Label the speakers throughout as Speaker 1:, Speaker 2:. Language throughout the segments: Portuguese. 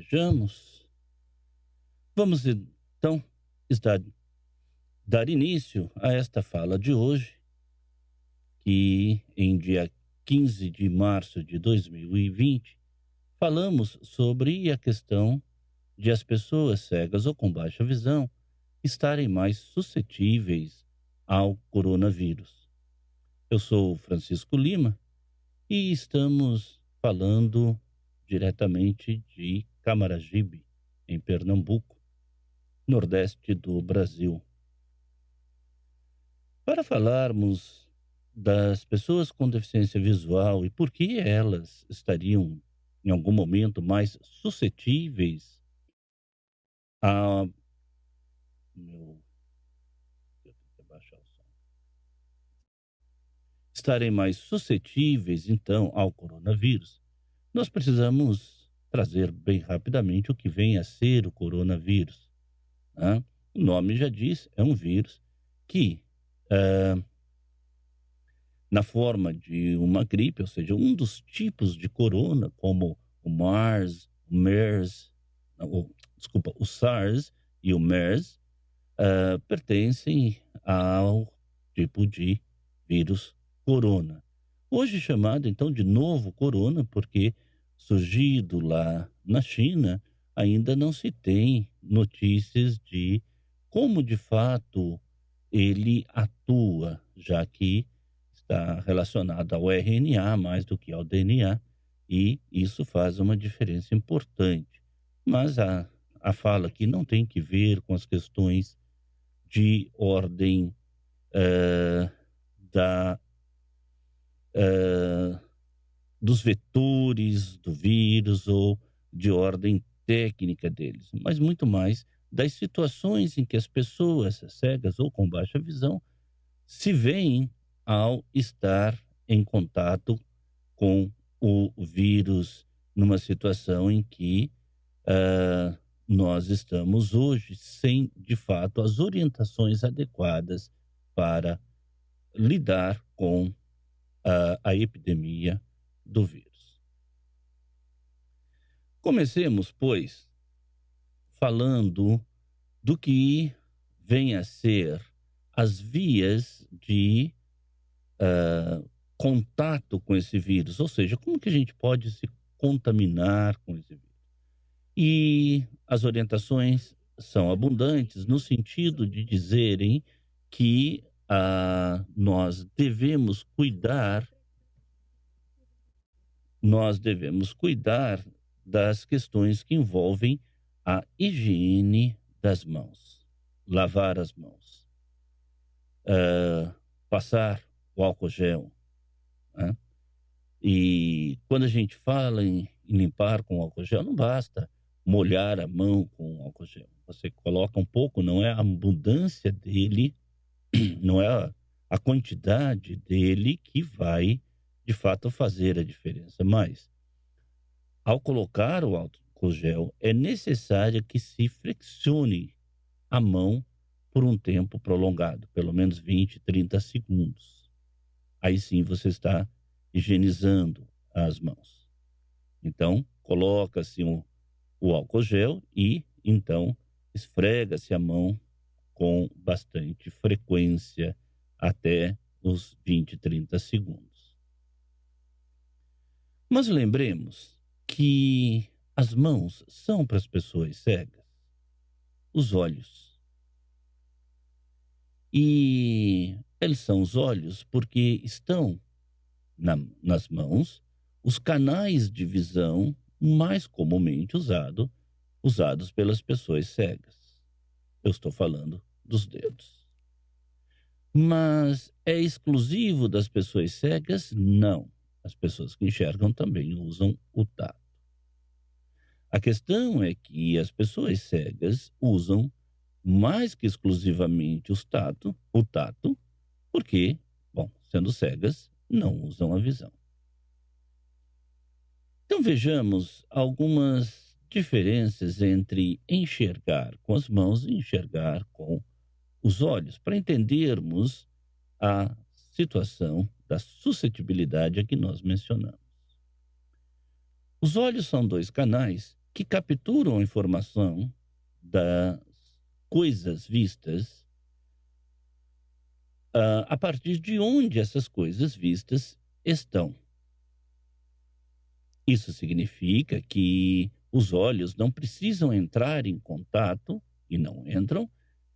Speaker 1: desejamos. Vamos então estar, dar início a esta fala de hoje, que em dia 15 de março de 2020, falamos sobre a questão de as pessoas cegas ou com baixa visão estarem mais suscetíveis ao coronavírus. Eu sou o Francisco Lima e estamos falando diretamente de Camaragibe, em Pernambuco, nordeste do Brasil. Para falarmos das pessoas com deficiência visual e por que elas estariam, em algum momento, mais suscetíveis a... Meu... Eu tenho que abaixar o som. Estarem mais suscetíveis, então, ao coronavírus, nós precisamos trazer bem rapidamente o que vem a ser o coronavírus, né? O nome já diz, é um vírus que, na forma de uma gripe, ou seja, um dos tipos de corona, como o MARS, o MERS, o SARS e o MERS, pertencem ao tipo de vírus corona. Hoje chamado, então, de novo corona, porque surgido lá na China, ainda não se tem notícias de como, de fato, ele atua, já que está relacionado ao RNA mais do que ao DNA, e isso faz uma diferença importante. Mas a fala aqui não tem que ver com as questões de ordem da dos vetores do vírus ou de ordem técnica deles, mas muito mais das situações em que as pessoas cegas ou com baixa visão se veem ao estar em contato com o vírus numa situação em que nós estamos hoje sem, de fato, as orientações adequadas para lidar com a epidemia do vírus. Comecemos, pois, falando do que vem a ser as vias de contato com esse vírus, ou seja, como que a gente pode se contaminar com esse vírus. E as orientações são abundantes no sentido de dizerem que nós devemos cuidar das questões que envolvem a higiene das mãos, lavar as mãos, passar o álcool gel, né? E quando a gente fala em limpar com álcool gel, não basta molhar a mão com álcool gel. Você coloca um pouco, não é a abundância dele, não é a quantidade dele que vai, de fato, fazer a diferença. Mas, ao colocar o álcool gel, é necessário que se flexione a mão por um tempo prolongado, pelo menos 20, 30 segundos. Aí sim você está higienizando as mãos. Então, coloca-se o álcool gel e, então, esfrega-se a mão com bastante frequência até os 20, 30 segundos. Mas lembremos que as mãos são para as pessoas cegas os olhos. E eles são os olhos porque estão nas mãos os canais de visão mais comumente usados pelas pessoas cegas. Eu estou falando dos dedos. Mas é exclusivo das pessoas cegas? Não. As pessoas que enxergam também usam o tato. A questão é que as pessoas cegas usam mais que exclusivamente o tato, porque, bom, sendo cegas, não usam a visão. Então vejamos algumas diferenças entre enxergar com as mãos e enxergar com os olhos, para entendermos a situação da suscetibilidade a que nós mencionamos. Os olhos são dois canais que capturam a informação das coisas vistas, a partir de onde essas coisas vistas estão. Isso significa que os olhos não precisam entrar em contato, e não entram,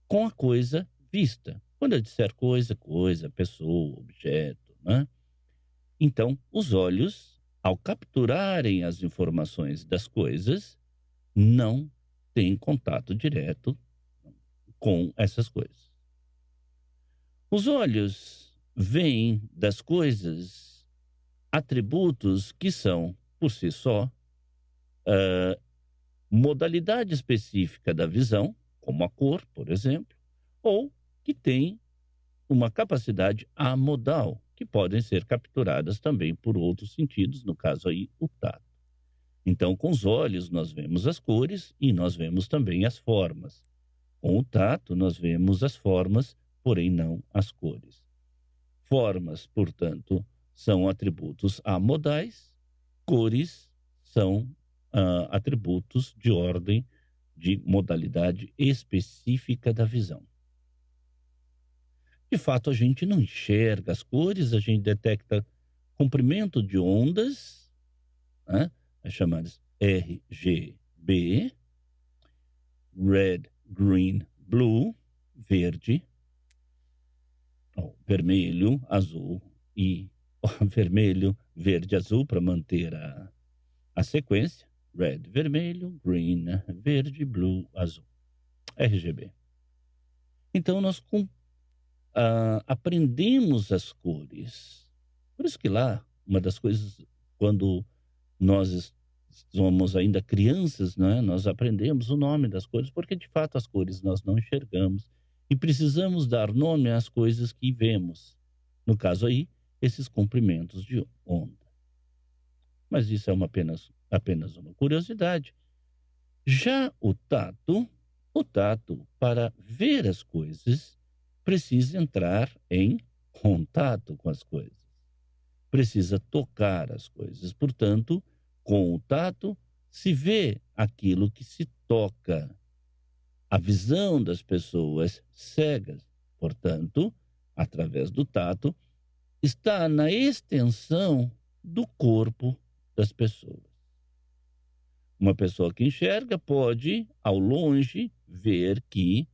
Speaker 1: com a coisa vista. Quando eu disser coisa, coisa, pessoa, objeto, né? Então, os olhos, ao capturarem as informações das coisas, não têm contato direto com essas coisas. Os olhos veem das coisas atributos que são, por si só, modalidade específica da visão, como a cor, por exemplo, ou que tem uma capacidade amodal, que podem ser capturadas também por outros sentidos, no caso aí, o tato. Então, com os olhos, nós vemos as cores e nós vemos também as formas. Com o tato, nós vemos as formas, porém não as cores. Formas, portanto, são atributos amodais, cores são atributos de ordem de modalidade específica da visão. De fato, a gente não enxerga as cores, a gente detecta comprimento de ondas, né, as chamadas RGB, red, green, blue, verde, vermelho, azul e vermelho, verde, azul para manter a sequência. Red, vermelho, green, verde, blue, azul. RGB. Então, nós aprendemos as cores. Por isso que lá, uma das coisas, quando nós somos ainda crianças, né, nós aprendemos o nome das cores, porque de fato as cores nós não enxergamos e precisamos dar nome às coisas que vemos. No caso aí, esses comprimentos de onda. Mas isso é apenas uma curiosidade. Já o tato, para ver as coisas, precisa entrar em contato com as coisas. Precisa tocar as coisas. Portanto, com o tato, se vê aquilo que se toca. A visão das pessoas cegas, portanto, através do tato, está na extensão do corpo das pessoas. Uma pessoa que enxerga pode, ao longe, ver que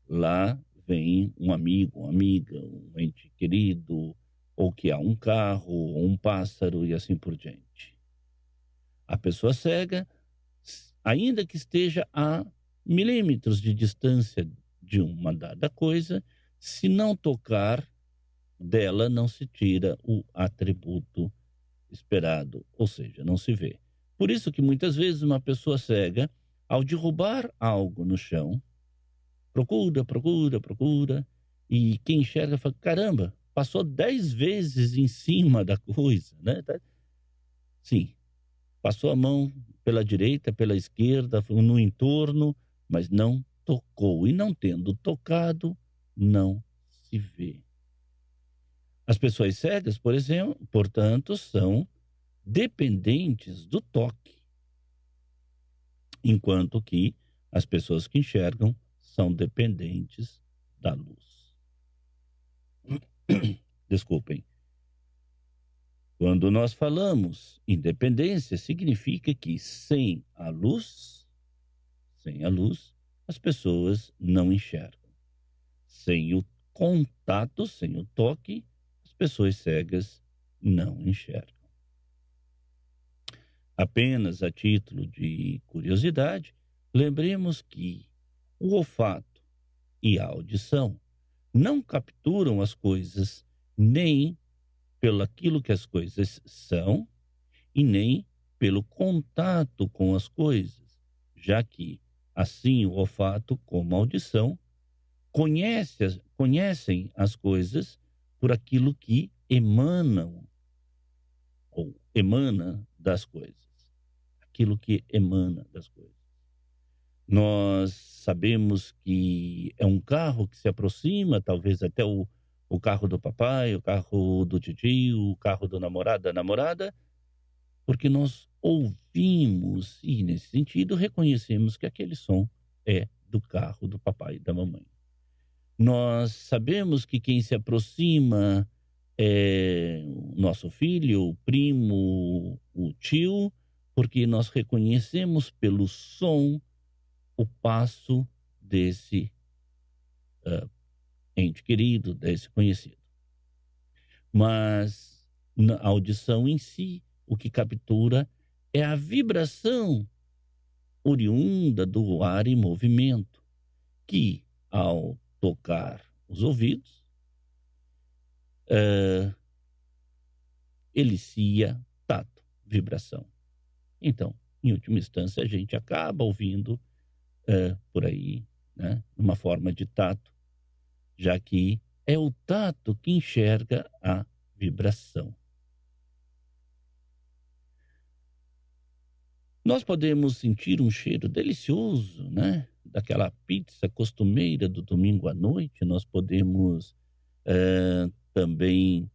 Speaker 1: lá vem um amigo, uma amiga, um ente querido, ou que há um carro, ou um pássaro e assim por diante. A pessoa cega, ainda que esteja a milímetros de distância de uma dada coisa, se não tocar, dela não se tira o atributo esperado, ou seja, não se vê. Por isso que muitas vezes uma pessoa cega, ao derrubar algo no chão, procura, e quem enxerga fala, caramba, passou 10 vezes em cima da coisa, né? Sim, passou a mão pela direita, pela esquerda, no entorno, mas não tocou. E não tendo tocado, não se vê. As pessoas cegas, por exemplo, portanto, são dependentes do toque, enquanto que as pessoas que enxergam são dependentes da luz. Desculpem. Quando nós falamos independência, significa que sem a luz, as pessoas não enxergam. Sem o contato, sem o toque, as pessoas cegas não enxergam. Apenas a título de curiosidade, lembremos que o olfato e a audição não capturam as coisas nem pelo aquilo que as coisas são e nem pelo contato com as coisas, já que, assim, o olfato como a audição conhecem as coisas por aquilo que emanam ou emana das coisas. Aquilo que emana das coisas. Nós sabemos que é um carro que se aproxima, talvez até o carro do papai, o carro do tio, o carro do namorado, da namorada, porque nós ouvimos e, nesse sentido, reconhecemos que aquele som é do carro do papai e da mamãe. Nós sabemos que quem se aproxima é o nosso filho, o primo, o tio, porque nós reconhecemos pelo som o passo desse ente querido, desse conhecido. Mas na audição em si, o que captura é a vibração oriunda do ar em movimento, que, ao tocar os ouvidos, elicia tato, vibração. Então, em última instância, a gente acaba ouvindo por aí, né, uma forma de tato, já que é o tato que enxerga a vibração. Nós podemos sentir um cheiro delicioso, né, daquela pizza costumeira do domingo à noite. Nós podemos também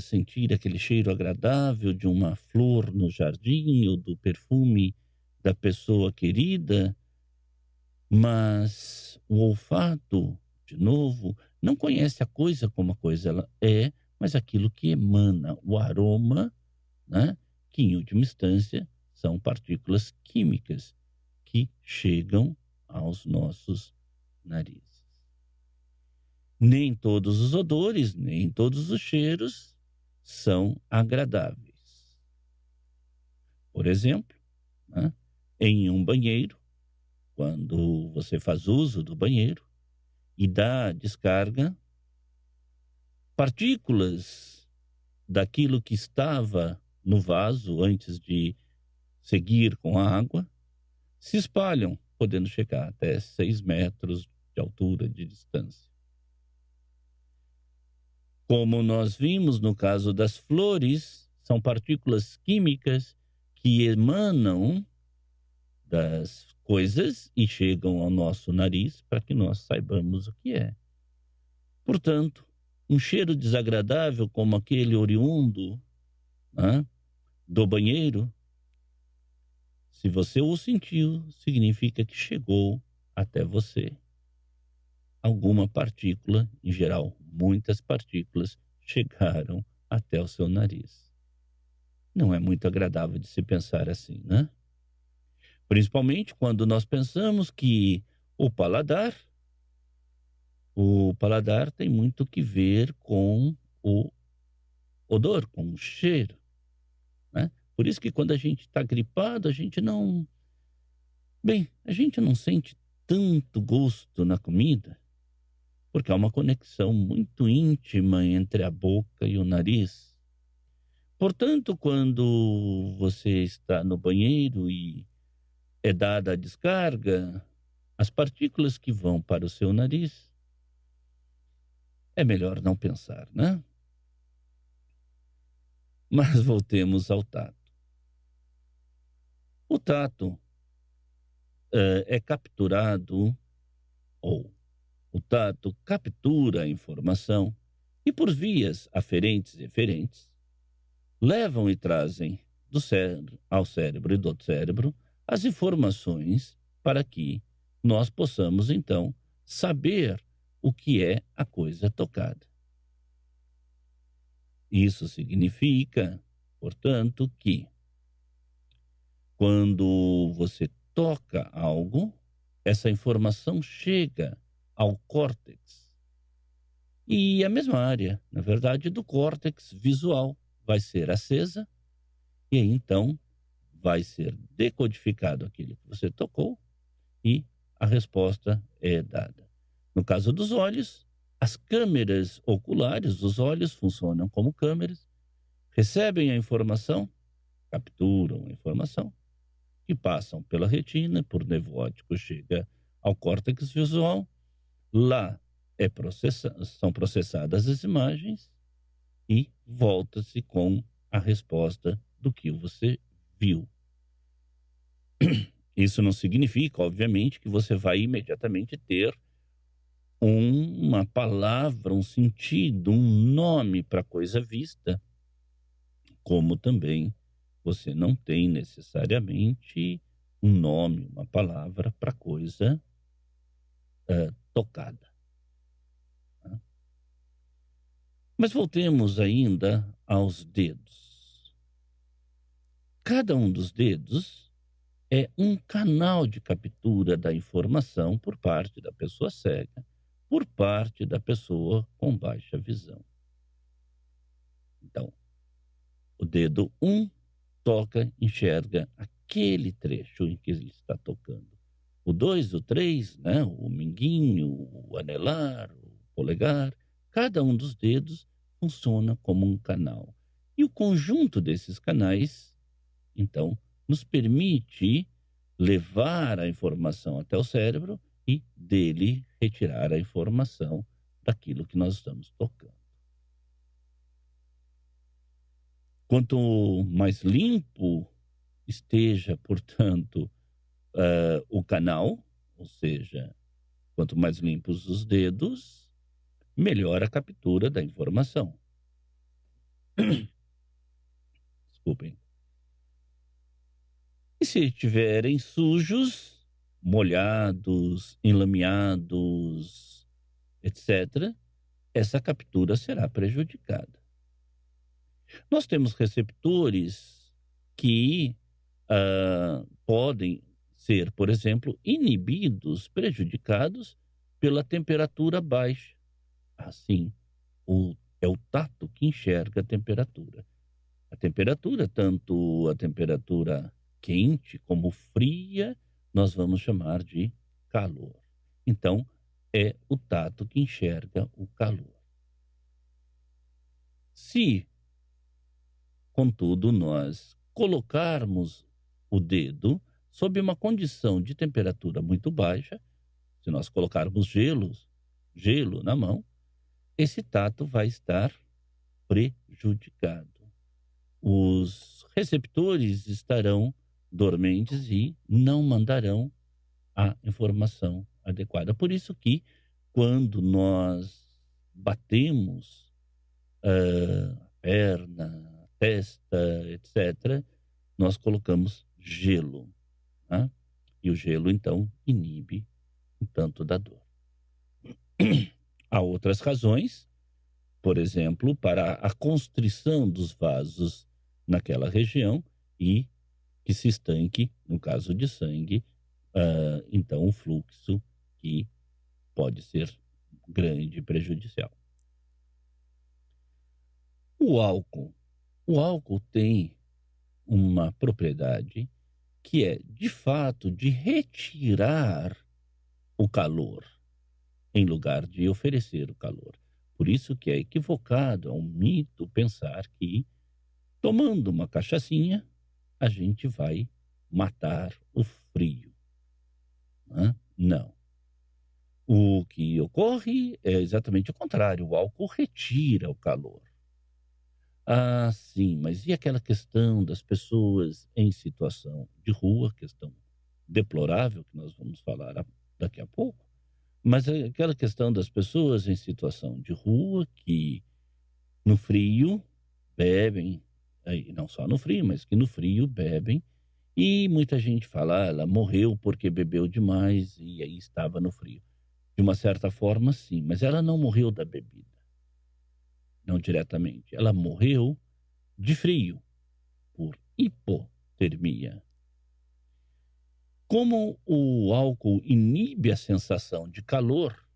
Speaker 1: sentir aquele cheiro agradável de uma flor no jardim ou do perfume da pessoa querida, mas o olfato, de novo, não conhece a coisa como a coisa ela é, mas aquilo que emana, o aroma, né, que em última instância são partículas químicas que chegam aos nossos narizes. Nem todos os odores, nem todos os cheiros são agradáveis. Por exemplo, né, em um banheiro, quando você faz uso do banheiro e dá descarga, partículas daquilo que estava no vaso antes de seguir com a água se espalham, podendo chegar até 6 metros de altura de distância. Como nós vimos no caso das flores, são partículas químicas que emanam das coisas e chegam ao nosso nariz para que nós saibamos o que é. Portanto, um cheiro desagradável como aquele oriundo, né, do banheiro, se você o sentiu, significa que chegou até você alguma partícula, em geral, muitas partículas chegaram até o seu nariz. Não é muito agradável de se pensar assim, né? Principalmente quando nós pensamos que o paladar tem muito que ver com o odor, com o cheiro, né? Por isso que quando a gente está gripado, a gente não sente tanto gosto na comida, porque há uma conexão muito íntima entre a boca e o nariz. Portanto, quando você está no banheiro e é dada a descarga, as partículas que vão para o seu nariz, é melhor não pensar, né? Mas voltemos ao tato. O tato é capturado, ou o tato captura a informação e, por vias aferentes e eferentes, levam e trazem ao cérebro e do cérebro as informações para que nós possamos, então, saber o que é a coisa tocada. Isso significa, portanto, que quando você toca algo, essa informação chega ao córtex. E a mesma área, na verdade, do córtex visual vai ser acesa e aí, então, vai ser decodificado aquilo que você tocou e a resposta é dada. No caso dos olhos, as câmeras oculares dos olhos funcionam como câmeras, recebem a informação, capturam a informação e passam pela retina, por nervo óptico chega ao córtex visual. Lá são processadas as imagens e volta-se com a resposta do que você viu. Isso não significa, obviamente, que você vai imediatamente ter uma palavra, um sentido, um nome para a coisa vista, como também você não tem necessariamente um nome, uma palavra para coisa tocada. Tá? Mas voltemos ainda aos dedos. Cada um dos dedos é um canal de captura da informação por parte da pessoa cega, por parte da pessoa com baixa visão. Então, o dedo 1 toca, enxerga aquele trecho em que ele está tocando. O 2, o 3, né, o minguinho, o anelar, o polegar, cada um dos dedos funciona como um canal. E o conjunto desses canais, então, nos permite levar a informação até o cérebro e dele retirar a informação daquilo que nós estamos tocando. Quanto mais limpo esteja, portanto, o canal, ou seja, quanto mais limpos os dedos, melhor a captura da informação. Desculpem. E se estiverem sujos, molhados, enlameados, etc., essa captura será prejudicada. Nós temos receptores que podem ser, por exemplo, inibidos, prejudicados pela temperatura baixa. Assim, é o tato que enxerga a temperatura. A temperatura, tanto a temperatura quente como fria, nós vamos chamar de calor. Então, é o tato que enxerga o calor. Se, contudo, nós colocarmos o dedo sob uma condição de temperatura muito baixa, se nós colocarmos gelo na mão, esse tato vai estar prejudicado. Os receptores estarão dormentes e não mandarão a informação adequada. Por isso que, quando nós batemos a perna, a testa, etc., nós colocamos gelo. Né? E o gelo, então, inibe um tanto da dor. Há outras razões, por exemplo, para a constrição dos vasos naquela região e que se estanque, no caso de sangue, então o fluxo que pode ser grande e prejudicial. O álcool tem uma propriedade que é, de fato, de retirar o calor em lugar de oferecer o calor. Por isso que é equivocado, é um mito pensar que tomando uma cachaçinha a gente vai matar o frio. Né? Não. O que ocorre é exatamente o contrário. O álcool retira o calor. Ah, sim, mas e aquela questão das pessoas em situação de rua, questão deplorável que nós vamos falar daqui a pouco, mas aquela questão das pessoas em situação de rua que no frio bebem, não só no frio, mas que no frio bebem, e muita gente fala, ela morreu porque bebeu demais e aí estava no frio. De uma certa forma, sim, mas ela não morreu da bebida. Não diretamente. Ela morreu de frio, por hipotermia. Como o álcool inibe a sensação de calor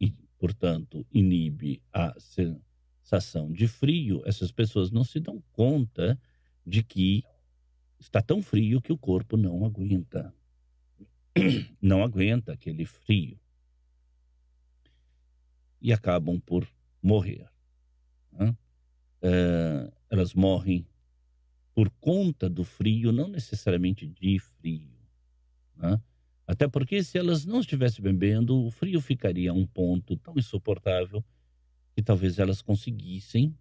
Speaker 1: e, portanto, inibe a sensação de frio, essas pessoas não se dão conta de que está tão frio que o corpo não aguenta. Não aguenta aquele frio. E acabam por morrer. Né? Elas morrem por conta do frio, não necessariamente de frio. Né? Até porque se elas não estivessem bebendo, o frio ficaria a um ponto tão insuportável que talvez elas conseguissem,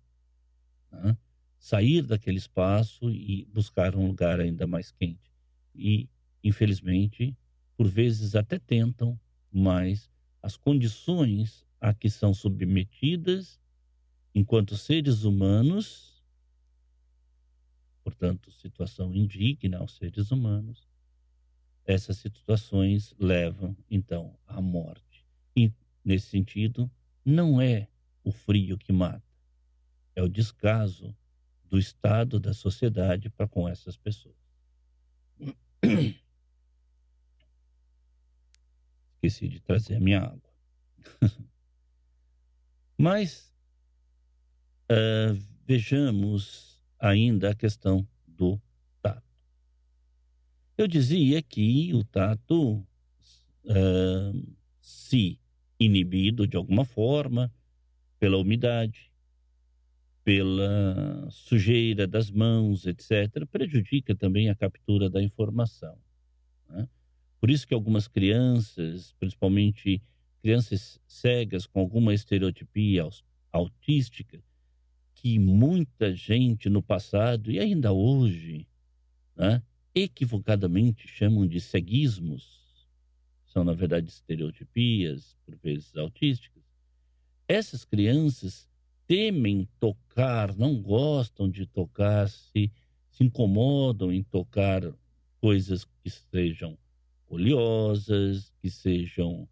Speaker 1: né, sair daquele espaço e buscar um lugar ainda mais quente. E, infelizmente, por vezes até tentam, mas as condições a que são submetidas enquanto seres humanos, portanto, situação indigna aos seres humanos, essas situações levam, então, à morte. E, nesse sentido, não é o frio que mata, é o descaso do Estado, da sociedade para com essas pessoas. Esqueci de trazer a minha água. Mas vejamos ainda a questão do tato. Eu dizia que o tato, se inibido de alguma forma pela umidade, pela sujeira das mãos, etc., prejudica também a captura da informação, né? Por isso que algumas crianças, principalmente crianças cegas com alguma estereotipia autística, que muita gente no passado e ainda hoje, né, equivocadamente chamam de ceguismos, são na verdade estereotipias, por vezes autísticas. Essas crianças temem tocar, não gostam de tocar, se incomodam em tocar coisas que sejam oleosas, que sejam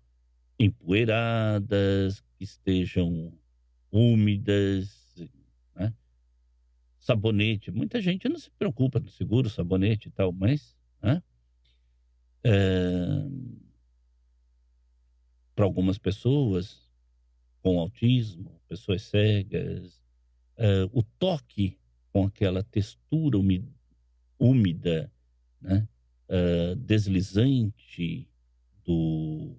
Speaker 1: empoeiradas, que estejam úmidas, né? Sabonete, muita gente não se preocupa, não segura o sabonete e tal, mas, né, para algumas pessoas com autismo, pessoas cegas, o toque com aquela textura úmida, né, deslizante do,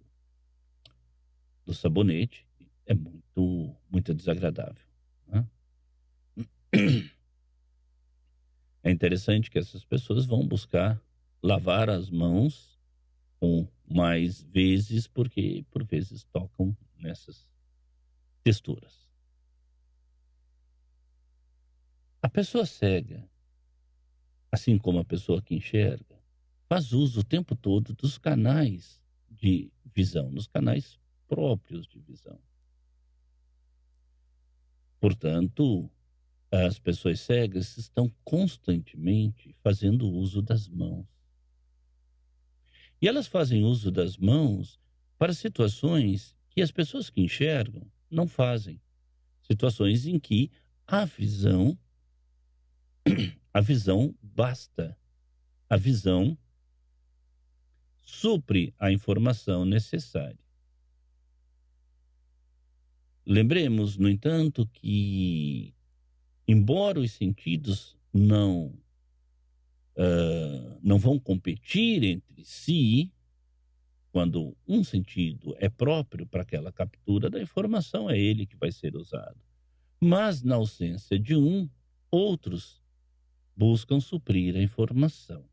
Speaker 1: do sabonete é muito desagradável, né? É interessante que essas pessoas vão buscar lavar as mãos com mais vezes, porque por vezes tocam nessas texturas. A pessoa cega, assim como a pessoa que enxerga, faz uso o tempo todo dos canais de visão, nos canais próprios de visão. Portanto, as pessoas cegas estão constantemente fazendo uso das mãos. E elas fazem uso das mãos para situações que as pessoas que enxergam não fazem. Situações em que a visão basta. A visão supre a informação necessária. Lembremos, no entanto, que, embora os sentidos não vão competir entre si, quando um sentido é próprio para aquela captura da informação, é ele que vai ser usado. Mas, na ausência de um, outros buscam suprir a informação.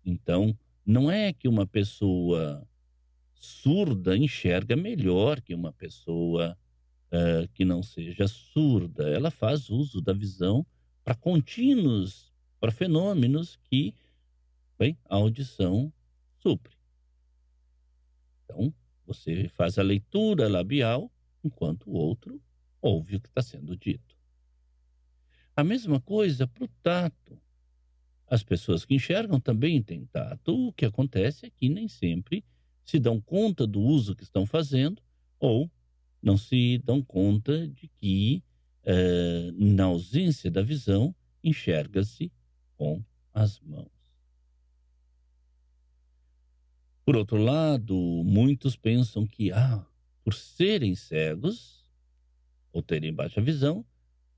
Speaker 1: Então, não é que uma pessoa surda enxerga melhor que uma pessoa que não seja surda. Ela faz uso da visão para contínuos, para fenômenos que, bem, a audição supre. Então, você faz a leitura labial enquanto o outro ouve o que está sendo dito. A mesma coisa para o tato. As pessoas que enxergam também têm tato. O que acontece é que nem sempre se dão conta do uso que estão fazendo ou não se dão conta de que, na ausência da visão, enxerga-se com as mãos. Por outro lado, muitos pensam que, por serem cegos ou terem baixa visão,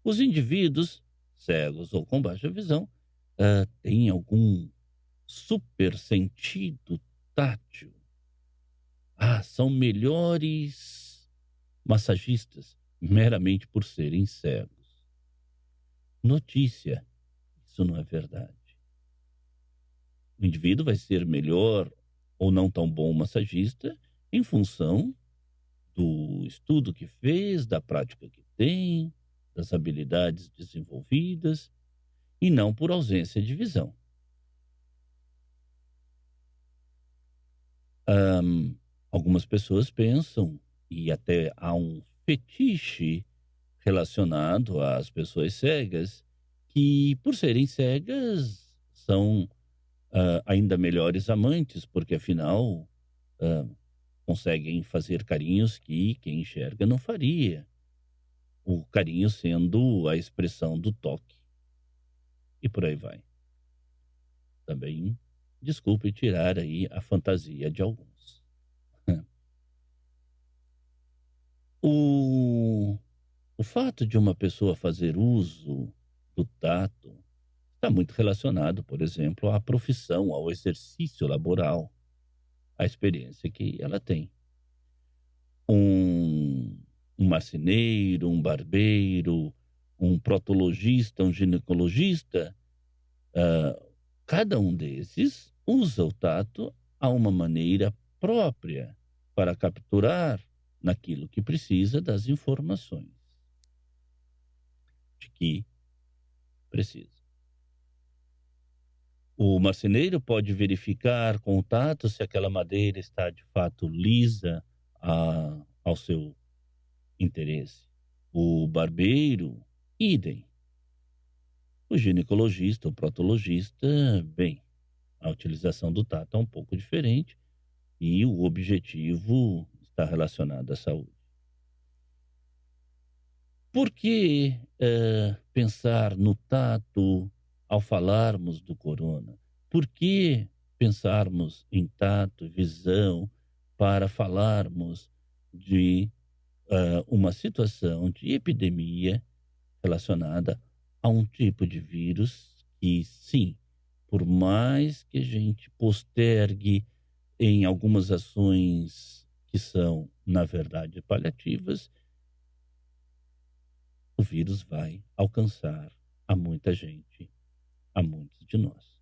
Speaker 1: os indivíduos cegos ou com baixa visão têm algum super sentido tátil. São melhores massagistas meramente por serem cegos. Notícia, isso não é verdade. O indivíduo vai ser melhor ou não tão bom massagista em função do estudo que fez, da prática que tem, das habilidades desenvolvidas e não por ausência de visão. Algumas pessoas pensam, e até há um fetiche relacionado às pessoas cegas, que, por serem cegas, são ainda melhores amantes, porque afinal ah, conseguem fazer carinhos que quem enxerga não faria. O carinho sendo a expressão do toque, e por aí vai. Também, desculpe tirar aí a fantasia de alguns. O, o fato de uma pessoa fazer uso do tato está muito relacionado, por exemplo, à profissão, ao exercício laboral, à experiência que ela tem. Um, um marceneiro, um barbeiro, um proctologista, um ginecologista, cada um desses usa o tato a uma maneira própria para capturar naquilo que precisa das informações de que precisa. O marceneiro pode verificar com o tato se aquela madeira está de fato lisa ao seu interesse. O barbeiro, idem. O ginecologista, o proctologista, bem, a utilização do tato é um pouco diferente e o objetivo está relacionado à saúde. Por que pensar no tato ao falarmos do corona? Por que pensarmos em tato e visão para falarmos de uma situação de epidemia relacionada a um tipo de vírus que, sim, por mais que a gente postergue em algumas ações que são, na verdade, paliativas, o vírus vai alcançar a muita gente, a muitos de nós.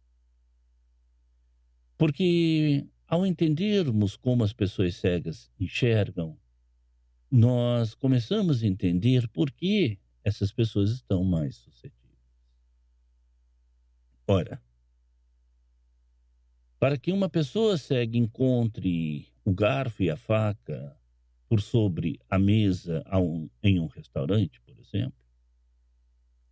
Speaker 1: Porque ao entendermos como as pessoas cegas enxergam, nós começamos a entender por que essas pessoas estão mais suscetíveis. Ora, para que uma pessoa cega encontre o garfo e a faca por sobre a mesa em um restaurante, por exemplo,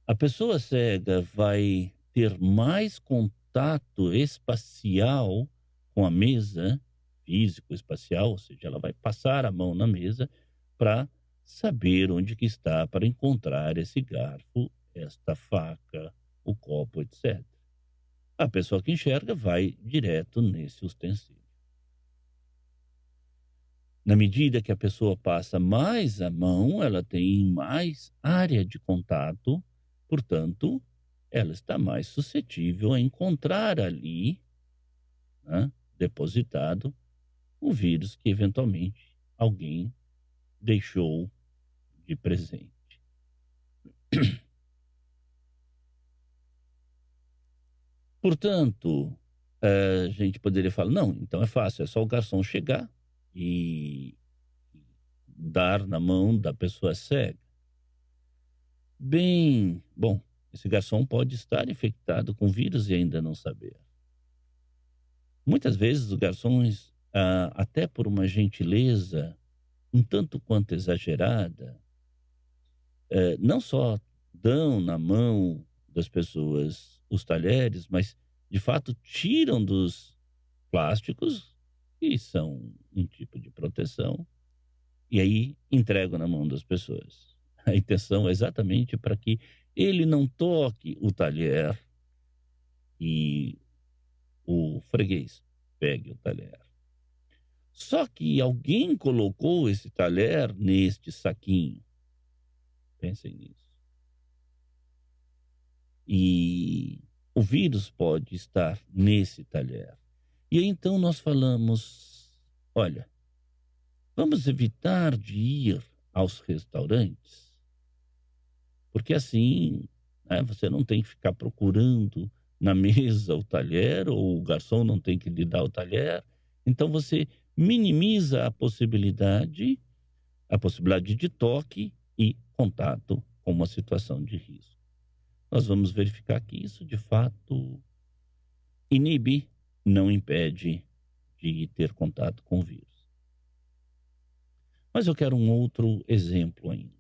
Speaker 1: a pessoa cega vai ter mais contato espacial com a mesa, físico-espacial, ou seja, ela vai passar a mão na mesa para saber onde que está, para encontrar esse garfo, esta faca, o copo, etc. A pessoa que enxerga vai direto nesse utensílio. Na medida que a pessoa passa mais a mão, ela tem mais área de contato, portanto, ela está mais suscetível a encontrar ali, né, depositado, o vírus que eventualmente alguém deixou de presente. Portanto, a gente poderia falar, não, então é fácil, é só o garçom chegar e dar na mão da pessoa cega. Bem, bom, esse garçom pode estar infectado com vírus e ainda não saber. Muitas vezes os garçons, até por uma gentileza um tanto quanto exagerada, não só dão na mão das pessoas os talheres, mas de fato tiram dos plásticos, que são um tipo de proteção, e aí entregam na mão das pessoas. A intenção é exatamente para que ele não toque o talher e o freguês pegue o talher. Só que alguém colocou esse talher neste saquinho. Pensem nisso. E o vírus pode estar nesse talher. E aí então nós falamos, olha, vamos evitar de ir aos restaurantes, porque assim, né, você não tem que ficar procurando na mesa o talher, ou o garçom não tem que lhe dar o talher. Então você minimiza a possibilidade de toque e contato com uma situação de risco. Nós vamos verificar que isso, de fato, inibe, não impede de ter contato com o vírus. Mas eu quero um outro exemplo ainda.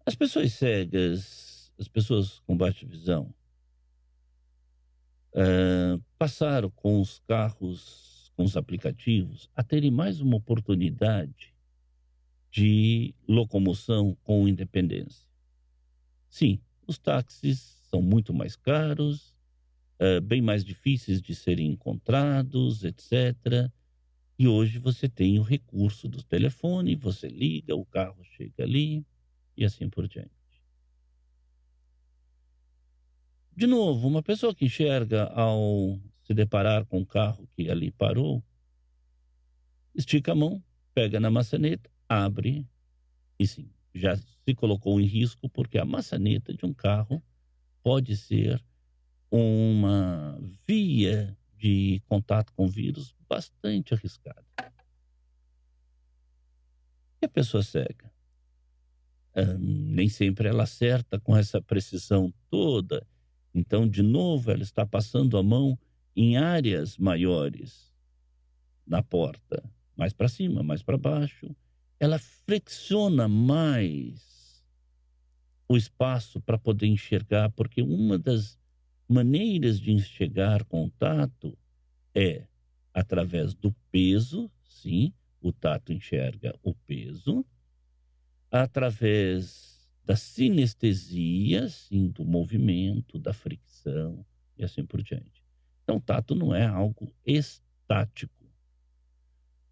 Speaker 1: As pessoas cegas, as pessoas com baixa visão passaram com os carros, com os aplicativos, a terem mais uma oportunidade de locomoção com independência. Sim, os táxis são muito mais caros, bem mais difíceis de serem encontrados, etc. E hoje você tem o recurso do telefone, você liga, o carro chega ali e assim por diante. De novo, uma pessoa que enxerga ao se deparar com um carro que ali parou, estica a mão, pega na maçaneta, abre e sim, já se colocou em risco porque a maçaneta de um carro pode ser uma via de contato com vírus bastante arriscada. E a pessoa cega? Nem sempre ela acerta com essa precisão toda. Então, de novo, ela está passando a mão em áreas maiores na porta, mais para cima, mais para baixo. Ela flexiona mais o espaço para poder enxergar, porque uma das maneiras de enxergar com o tato é através do peso, sim, o tato enxerga o peso, através da sinestesia, sim, do movimento, da fricção e assim por diante. Então, o tato não é algo estático.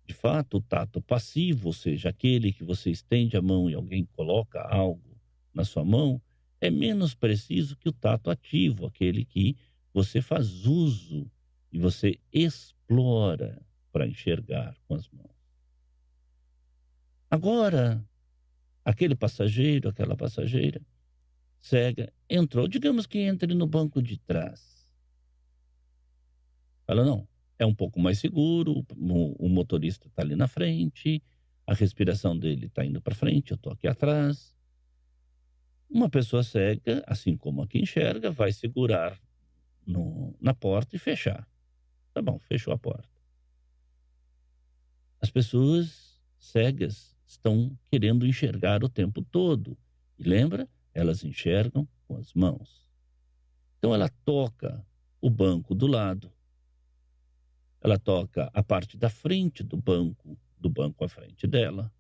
Speaker 1: De fato, o tato passivo, ou seja, aquele que você estende a mão e alguém coloca algo na sua mão, é menos preciso que o tato ativo, aquele que você faz uso e você explora para enxergar com as mãos. Agora, aquele passageiro, aquela passageira cega entrou, digamos que entre no banco de trás. Fala, não, é um pouco mais seguro, o motorista está ali na frente, a respiração dele está indo para frente, eu estou aqui atrás. Uma pessoa cega, assim como a que enxerga, vai segurar na porta e fechar. Tá bom, fechou a porta. As pessoas cegas estão querendo enxergar o tempo todo. E lembra? Elas enxergam com as mãos. Então ela toca o banco do lado, ela toca a parte da frente do banco à frente dela,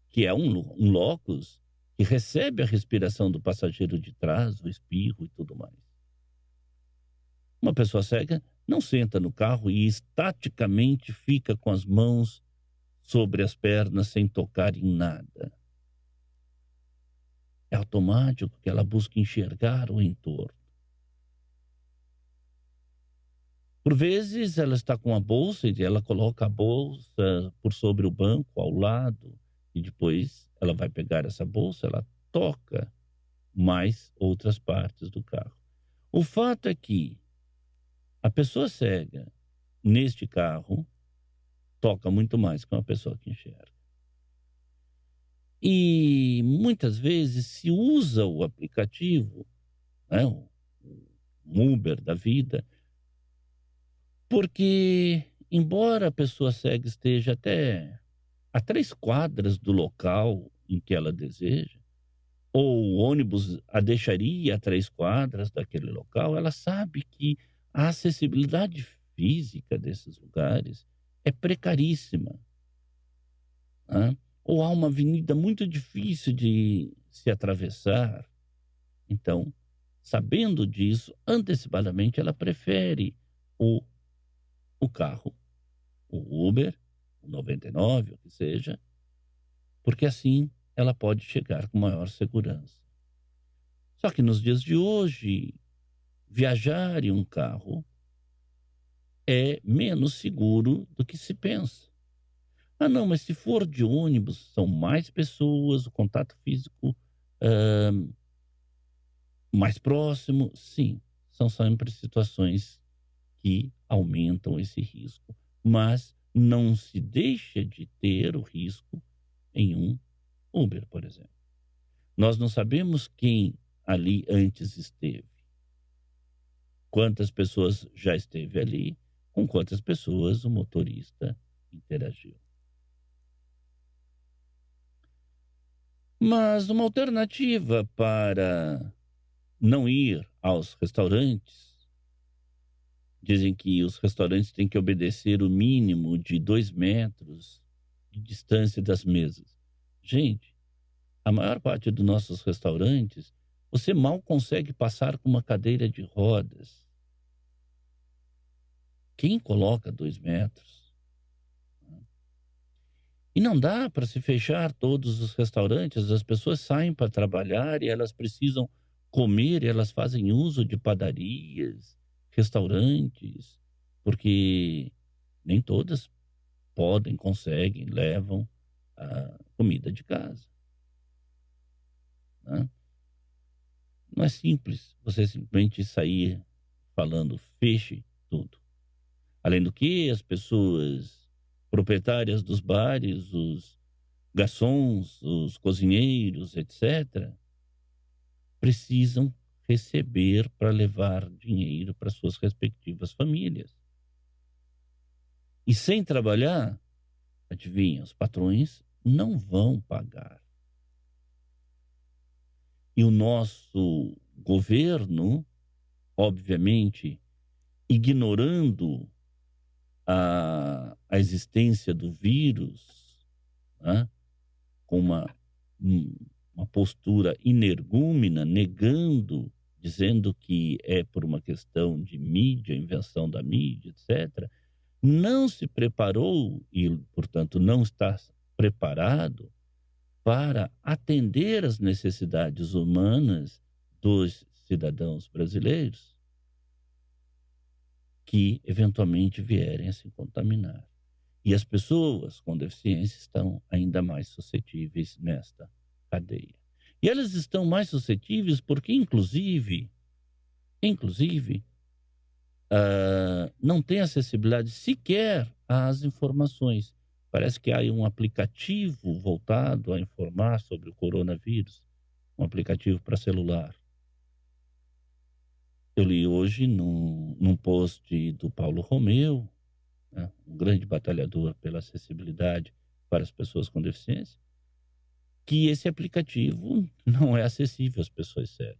Speaker 1: que é um locus que recebe a respiração do passageiro de trás, o espirro e tudo mais. Uma pessoa cega não senta no carro e estaticamente fica com as mãos sobre as pernas sem tocar em nada. É automático que ela busca enxergar o entorno. Por vezes ela está com a bolsa e ela coloca a bolsa por sobre o banco, ao lado, e depois ela vai pegar essa bolsa, ela toca mais outras partes do carro. O fato é que a pessoa cega, neste carro, toca muito mais que uma pessoa que enxerga. E muitas vezes se usa o aplicativo, né, o Uber da vida, porque embora a pessoa cega esteja até a 3 quadras do local em que ela deseja, ou o ônibus a deixaria a 3 quadras daquele local, ela sabe que a acessibilidade física desses lugares é precaríssima, né? Ou há uma avenida muito difícil de se atravessar. Então, sabendo disso, antecipadamente ela prefere o carro, o Uber, o 99, o que seja, porque assim ela pode chegar com maior segurança. Só que nos dias de hoje, viajar em um carro é menos seguro do que se pensa. Ah, não, mas se for de ônibus, são mais pessoas, o contato físico mais próximo. Sim, são sempre situações que aumentam esse risco. Mas não se deixa de ter o risco em um Uber, por exemplo. Nós não sabemos quem ali antes esteve. Quantas pessoas já esteve ali, com quantas pessoas o motorista interagiu. Mas uma alternativa para não ir aos restaurantes, dizem que os restaurantes têm que obedecer o mínimo de 2 metros de distância das mesas. Gente, a maior parte dos nossos restaurantes, você mal consegue passar com uma cadeira de rodas. Quem coloca 2 metros? E não dá para se fechar todos os restaurantes, as pessoas saem para trabalhar e elas precisam comer, e elas fazem uso de padarias, restaurantes, porque nem todas podem, conseguem, levam a comida de casa, né? Não é simples você simplesmente sair falando feche tudo. Além do que, as pessoas proprietárias dos bares, os garçons, os cozinheiros, etc., precisam receber para levar dinheiro para suas respectivas famílias. E sem trabalhar, adivinha, os patrões não vão pagar. E o nosso governo, obviamente, ignorando a existência do vírus, né, com uma postura energúmena, negando, dizendo que é por uma questão de mídia, invenção da mídia, etc., não se preparou e, portanto, não está preparado para atender às necessidades humanas dos cidadãos brasileiros que eventualmente vierem a se contaminar. E as pessoas com deficiência estão ainda mais suscetíveis nesta cadeia. E elas estão mais suscetíveis porque, inclusive, não tem acessibilidade sequer às informações. Parece que há aí um aplicativo voltado a informar sobre o coronavírus, um aplicativo para celular. Eu li hoje num post do Paulo Romeu, né, um grande batalhador pela acessibilidade para as pessoas com deficiência, que esse aplicativo não é acessível às pessoas cegas.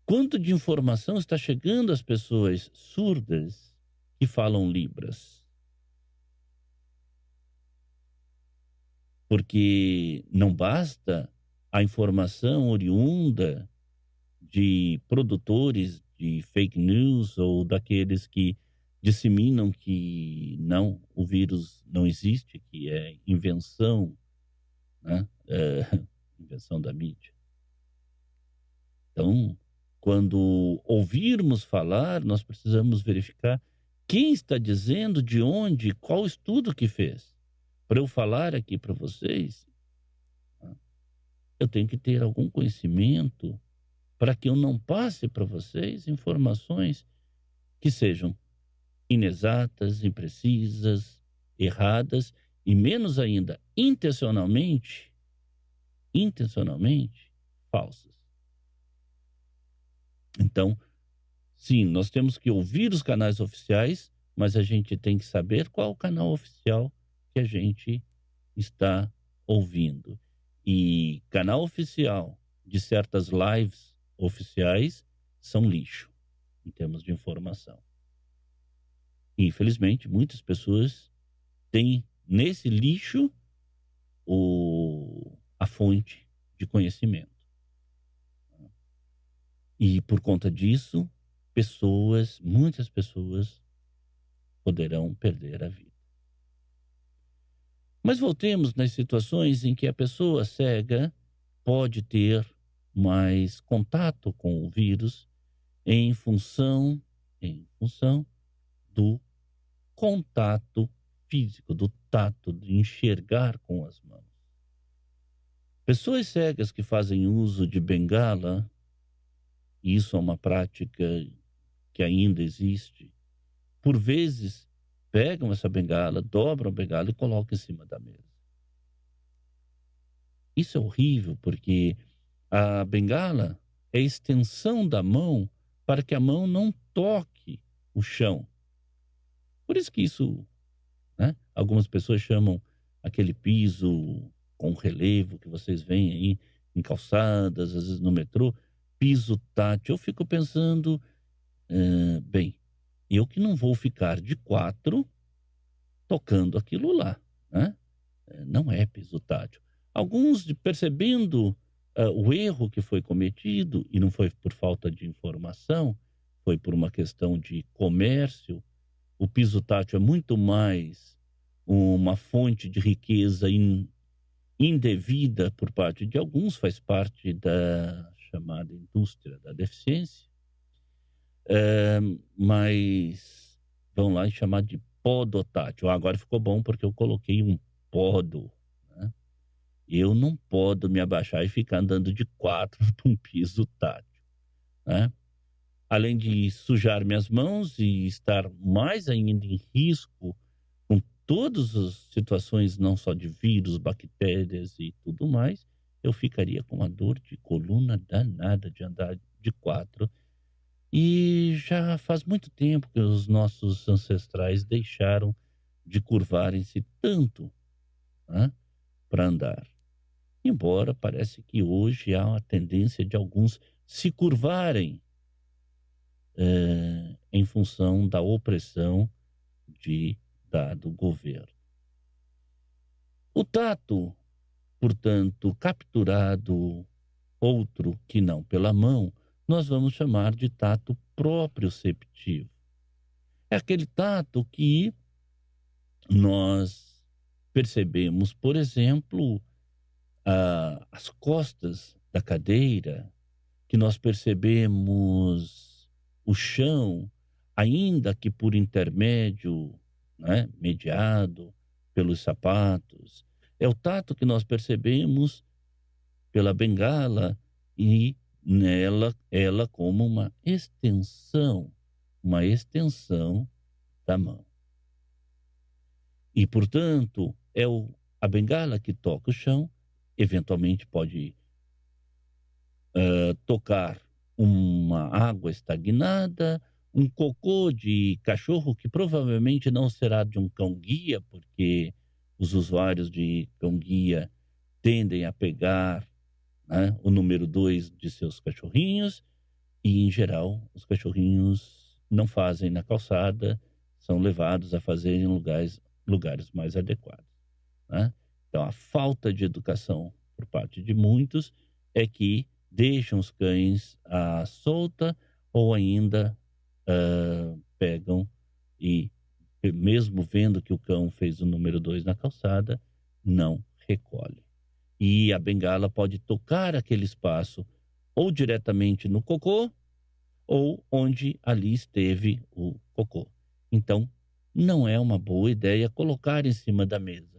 Speaker 1: Quanto de informação está chegando às pessoas surdas que falam Libras? Porque não basta a informação oriunda de produtores de fake news ou daqueles que disseminam que não, o vírus não existe, que é invenção, né? Invenção da mídia. Então, quando ouvirmos falar, nós precisamos verificar quem está dizendo, de onde, qual estudo que fez. Para eu falar aqui para vocês, eu tenho que ter algum conhecimento para que eu não passe para vocês informações que sejam inexatas, imprecisas, erradas e, menos ainda, intencionalmente falsas. Então, sim, nós temos que ouvir os canais oficiais, mas a gente tem que saber qual o canal oficial que a gente está ouvindo. E canal oficial de certas lives oficiais são lixo, em termos de informação. E, infelizmente, muitas pessoas têm nesse lixo a fonte de conhecimento. E, por conta disso, muitas pessoas poderão perder a vida. Mas voltemos nas situações em que a pessoa cega pode ter mais contato com o vírus em função do contato físico, do tato, de enxergar com as mãos. Pessoas cegas que fazem uso de bengala, e isso é uma prática que ainda existe, por vezes pegam essa bengala, dobram a bengala e colocam em cima da mesa. Isso é horrível, porque a bengala é a extensão da mão para que a mão não toque o chão. Por isso que isso, né, algumas pessoas chamam aquele piso com o relevo que vocês veem aí em calçadas, às vezes no metrô, piso tátil. Eu fico pensando, bem, eu que não vou ficar de 4 tocando aquilo lá, né? Não é piso tátil. Alguns percebendo o erro que foi cometido, e não foi por falta de informação, foi por uma questão de comércio. O piso tátil é muito mais uma fonte de riqueza indevida por parte de alguns, faz parte da chamada indústria da deficiência, mas vão lá e chamar de podotátil. Agora ficou bom porque eu coloquei um podo, né? Eu não podo me abaixar e ficar andando de 4 num piso tátil, né? Além de sujar minhas mãos e estar mais ainda em risco com todas as situações, não só de vírus, bactérias e tudo mais, eu ficaria com uma dor de coluna danada de andar de 4. E já faz muito tempo que os nossos ancestrais deixaram de curvarem-se tanto, né, para andar. Embora parece que hoje há uma tendência de alguns se curvarem em função da opressão de dado governo. O tato, portanto, capturado, outro que não pela mão, nós vamos chamar de tato proprioceptivo. É aquele tato que nós percebemos, por exemplo, as costas da cadeira, que nós percebemos o chão, ainda que por intermédio, né, mediado pelos sapatos. É o tato que nós percebemos pela bengala e nela, ela como uma extensão da mão. E, portanto, a bengala que toca o chão, eventualmente pode tocar uma água estagnada, um cocô de cachorro que provavelmente não será de um cão-guia, porque os usuários de cão-guia tendem a pegar, né, o número 2 de seus cachorrinhos e, em geral, os cachorrinhos não fazem na calçada, são levados a fazer em lugares mais adequados, né? Então, a falta de educação por parte de muitos é que deixam os cães à solta ou ainda pegam e, mesmo vendo que o cão fez o número 2 na calçada, não recolhe. E a bengala pode tocar aquele espaço ou diretamente no cocô ou onde ali esteve o cocô. Então, não é uma boa ideia colocar em cima da mesa.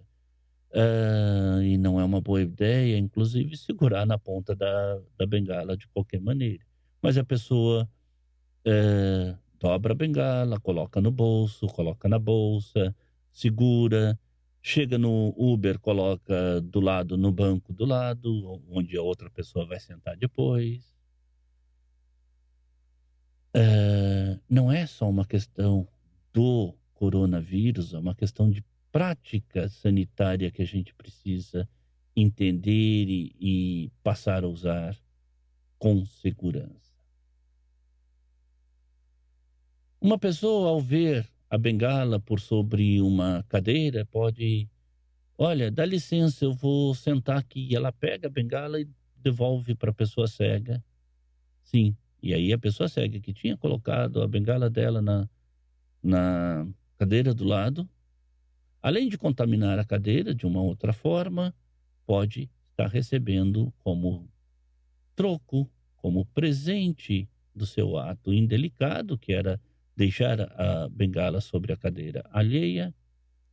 Speaker 1: E não é uma boa ideia, inclusive, segurar na ponta da bengala de qualquer maneira. Mas a pessoa dobra a bengala, coloca no bolso, coloca na bolsa, segura, chega no Uber, coloca do lado, no banco do lado, onde a outra pessoa vai sentar depois. Não é só uma questão do coronavírus, é uma questão de prática sanitária que a gente precisa entender e passar a usar com segurança. Uma pessoa, ao ver a bengala por sobre uma cadeira, pode, olha, dá licença, eu vou sentar aqui. Ela pega a bengala e devolve para a pessoa cega. Sim, e aí a pessoa cega que tinha colocado a bengala dela na cadeira do lado, além de contaminar a cadeira de uma outra forma, pode estar recebendo como troco, como presente do seu ato indelicado, que era deixar a bengala sobre a cadeira alheia,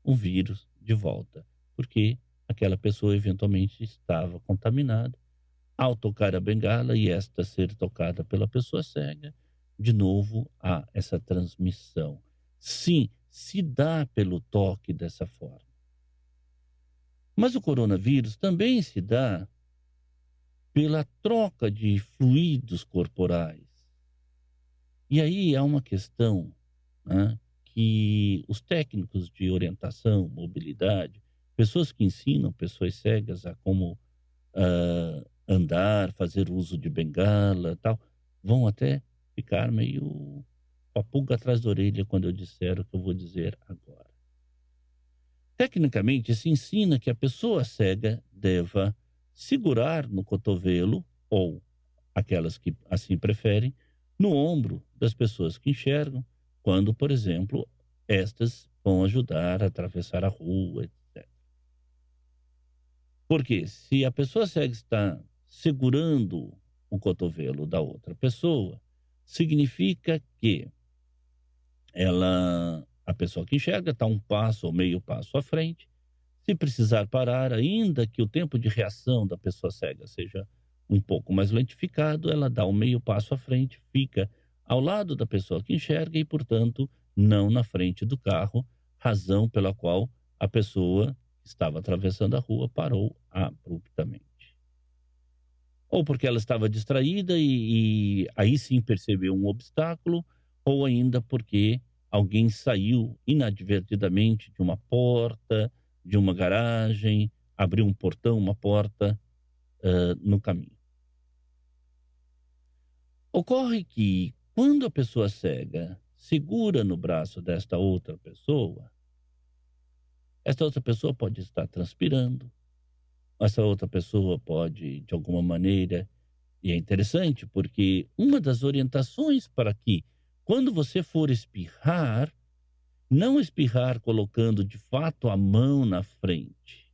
Speaker 1: um vírus de volta, porque aquela pessoa eventualmente estava contaminada. Ao tocar a bengala e esta ser tocada pela pessoa cega, de novo há essa transmissão. Sim, se dá pelo toque dessa forma. Mas o coronavírus também se dá pela troca de fluidos corporais. E aí há uma questão, né, que os técnicos de orientação, mobilidade, Pessoas que ensinam pessoas cegas a como andar, fazer uso de bengala, tal, vão até ficar meio com a pulga atrás da orelha quando eu disser o que eu vou dizer agora. Tecnicamente, se ensina que a pessoa cega deva segurar no cotovelo, ou aquelas que assim preferem, no ombro das pessoas que enxergam, quando, por exemplo, estas vão ajudar a atravessar a rua, etc. Porque se a pessoa cega está segurando o cotovelo da outra pessoa, significa que a pessoa que enxerga está um passo ou meio passo à frente. Se precisar parar, ainda que o tempo de reação da pessoa cega seja um pouco mais lentificado, ela dá um meio passo à frente, fica ao lado da pessoa que enxerga e, portanto, não na frente do carro, razão pela qual a pessoa que estava atravessando a rua parou abruptamente. Ou porque ela estava distraída e aí sim percebeu um obstáculo, ou ainda porque alguém saiu inadvertidamente de uma porta, de uma garagem, abriu um portão, uma porta, no caminho. Ocorre que quando a pessoa cega segura no braço desta outra pessoa, esta outra pessoa pode estar transpirando, essa outra pessoa pode, de alguma maneira, e é interessante porque uma das orientações para que, quando você for espirrar, não espirrar colocando de fato a mão na frente,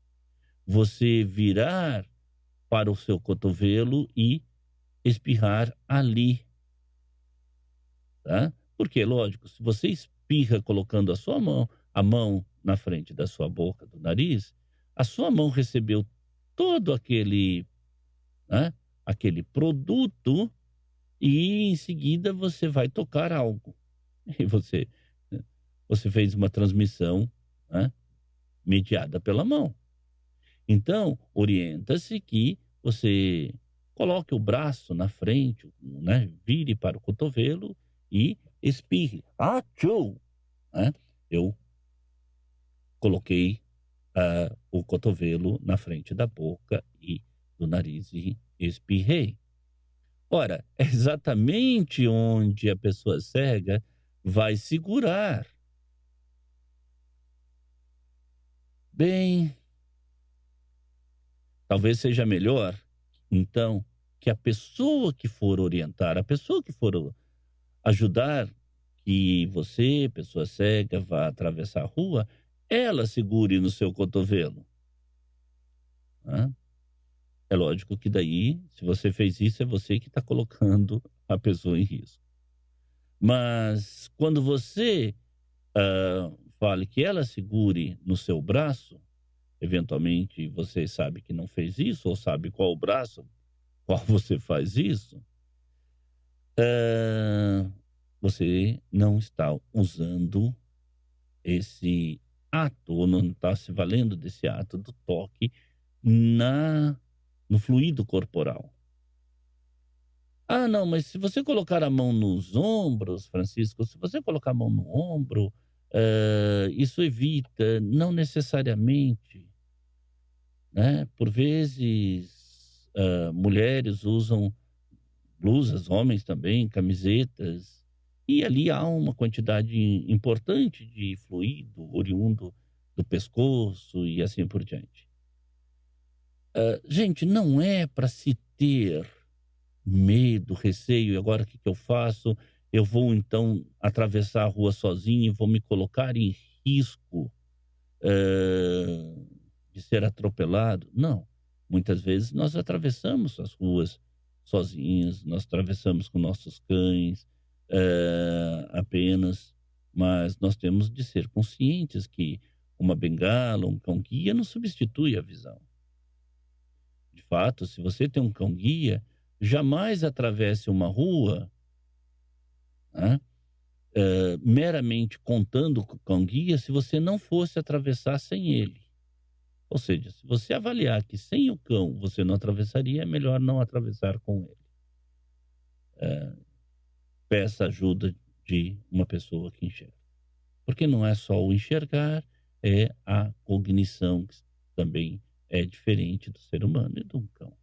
Speaker 1: você virar para o seu cotovelo e espirrar ali, tá? Porque, lógico, se você espirra colocando a mão na frente da sua boca, do nariz, a sua mão recebeu todo aquele, né, aquele produto e em seguida você vai tocar algo. E você fez uma transmissão, né, mediada pela mão. Então, orienta-se que você coloque o braço na frente, né, vire para o cotovelo e espirre. Tchau! Né? Eu coloquei o cotovelo na frente da boca e do nariz e espirrei. Ora, é exatamente onde a pessoa cega vai segurar. Bem, talvez seja melhor, então, que a pessoa que for orientar, a pessoa que for ajudar que você, pessoa cega, vá atravessar a rua, ela segure no seu cotovelo. Né? É lógico que daí, se você fez isso, é você que está colocando a pessoa em risco. Mas quando você fale que ela segure no seu braço, eventualmente você sabe que não fez isso, ou sabe qual o braço, qual você faz isso, você não está usando esse ato, ou não está se valendo desse ato do toque no fluido corporal. Não, mas se você colocar a mão nos ombros, Francisco, se você colocar a mão no ombro, isso evita, não necessariamente, né? Por vezes, mulheres usam blusas, homens também, camisetas, e ali há uma quantidade importante de fluido oriundo do pescoço e assim por diante. Gente, não é para se ter medo, receio, e agora o que eu faço? Eu vou então atravessar a rua sozinho e vou me colocar em risco de ser atropelado? Não. Muitas vezes nós atravessamos as ruas sozinhos, nós atravessamos com nossos cães apenas, mas nós temos de ser conscientes que uma bengala, um cão-guia não substitui a visão. De fato, se você tem um cão-guia, jamais atravesse uma rua, né, meramente contando com o cão-guia se você não fosse atravessar sem ele. Ou seja, se você avaliar que sem o cão você não atravessaria, é melhor não atravessar com ele. Peça ajuda de uma pessoa que enxerga. Porque não é só o enxergar, é a cognição também é diferente do ser humano e do cão.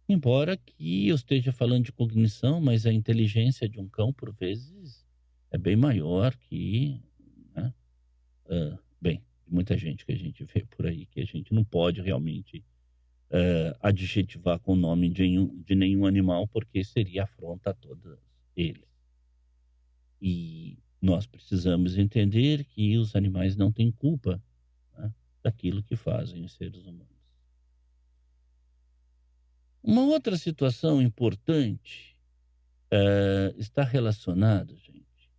Speaker 1: Embora que eu esteja falando de cognição, mas a inteligência de um cão, por vezes, é bem maior que, né, bem, muita gente que a gente vê por aí, que a gente não pode realmente adjetivar com o nome de nenhum animal, porque seria afronta a todos eles. E nós precisamos entender que os animais não têm culpa, né, daquilo que fazem os seres humanos. Uma outra situação importante está relacionada, gente,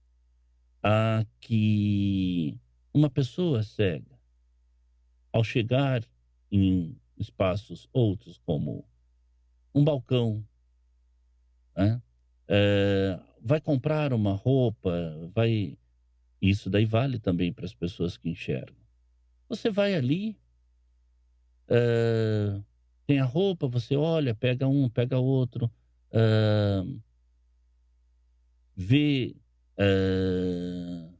Speaker 1: a que uma pessoa cega, ao chegar em espaços outros, como um balcão, né, vai comprar uma roupa, vai. Isso daí vale também para as pessoas que enxergam. Você vai ali, hã, tem a roupa, você olha, pega um, pega outro, hã, vê, hã,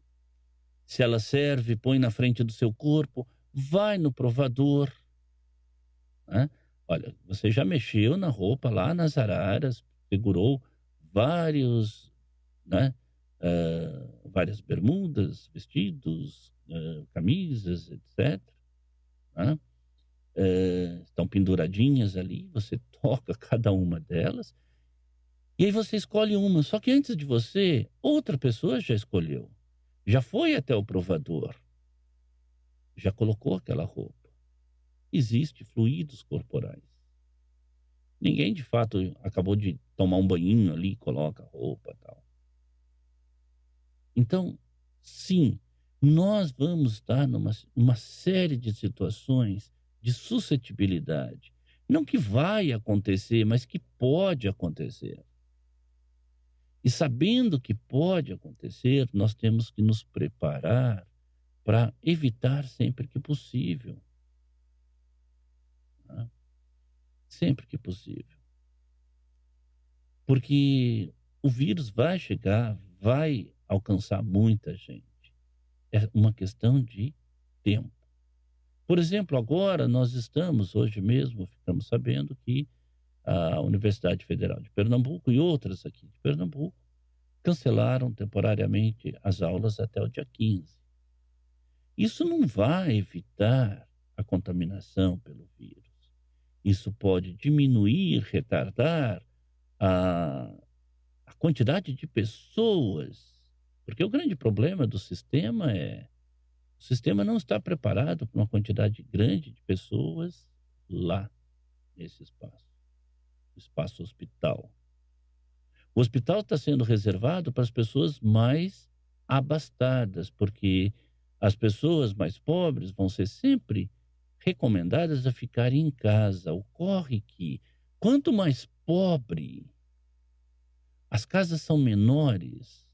Speaker 1: se ela serve, põe na frente do seu corpo, vai no provador, né. Olha, você já mexeu na roupa lá nas araras, segurou vários, né, várias bermudas, vestidos, camisas, etcétera, né. Estão penduradinhas ali, você toca cada uma delas, e aí você escolhe uma. Só que antes de você, outra pessoa já escolheu, já foi até o provador, já colocou aquela roupa. Existe fluidos corporais. Ninguém de fato acabou de tomar um banhinho ali, coloca a roupa, tal. Então, sim, nós vamos estar numa série de situações de suscetibilidade. Não que vai acontecer, mas que pode acontecer. E sabendo que pode acontecer, nós temos que nos preparar para evitar sempre que possível, né? Sempre que possível. Porque o vírus vai chegar, vai alcançar muita gente. É uma questão de tempo. Por exemplo, agora nós estamos, hoje mesmo, ficamos sabendo que a Universidade Federal de Pernambuco e outras aqui de Pernambuco cancelaram temporariamente as aulas até o dia 15. Isso não vai evitar a contaminação pelo vírus. Isso pode diminuir, retardar a, a quantidade de pessoas, porque o grande problema do sistema é o sistema não está preparado para uma quantidade grande de pessoas lá nesse espaço, espaço hospital. O hospital está sendo reservado para as pessoas mais abastadas, porque as pessoas mais pobres vão ser sempre recomendadas a ficarem em casa. Ocorre que quanto mais pobre, as casas são menores,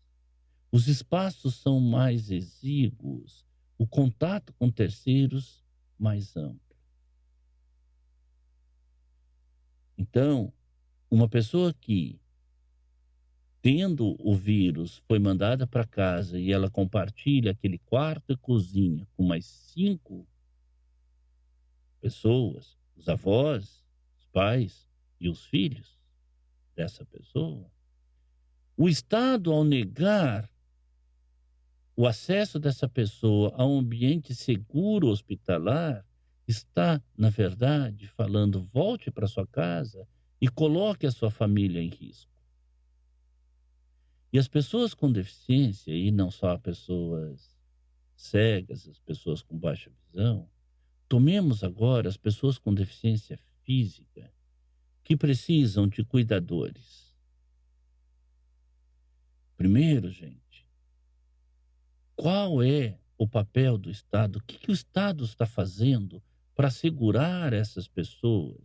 Speaker 1: os espaços são mais exíguos, o contato com terceiros mais amplo. Então, uma pessoa que, tendo o vírus, foi mandada para casa e ela compartilha aquele quarto e cozinha com mais 5 pessoas, os avós, os pais e os filhos dessa pessoa, o Estado, ao negar o acesso dessa pessoa a um ambiente seguro hospitalar, está, na verdade, falando: volte para sua casa e coloque a sua família em risco. E as pessoas com deficiência, e não só pessoas cegas, as pessoas com baixa visão, tomemos agora as pessoas com deficiência física que precisam de cuidadores. Primeiro, gente, qual é o papel do Estado? O que o Estado está fazendo para assegurar a essas pessoas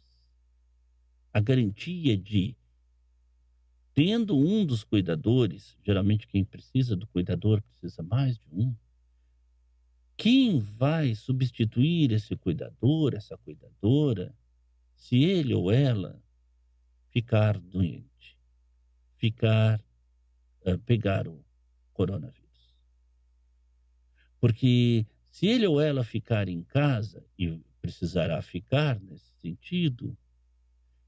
Speaker 1: a garantia de, tendo um dos cuidadores, geralmente quem precisa do cuidador precisa mais de um, quem vai substituir esse cuidador, essa cuidadora, se ele ou ela ficar doente, pegar o coronavírus? Porque Se ele ou ela ficar em casa, e precisará ficar nesse sentido,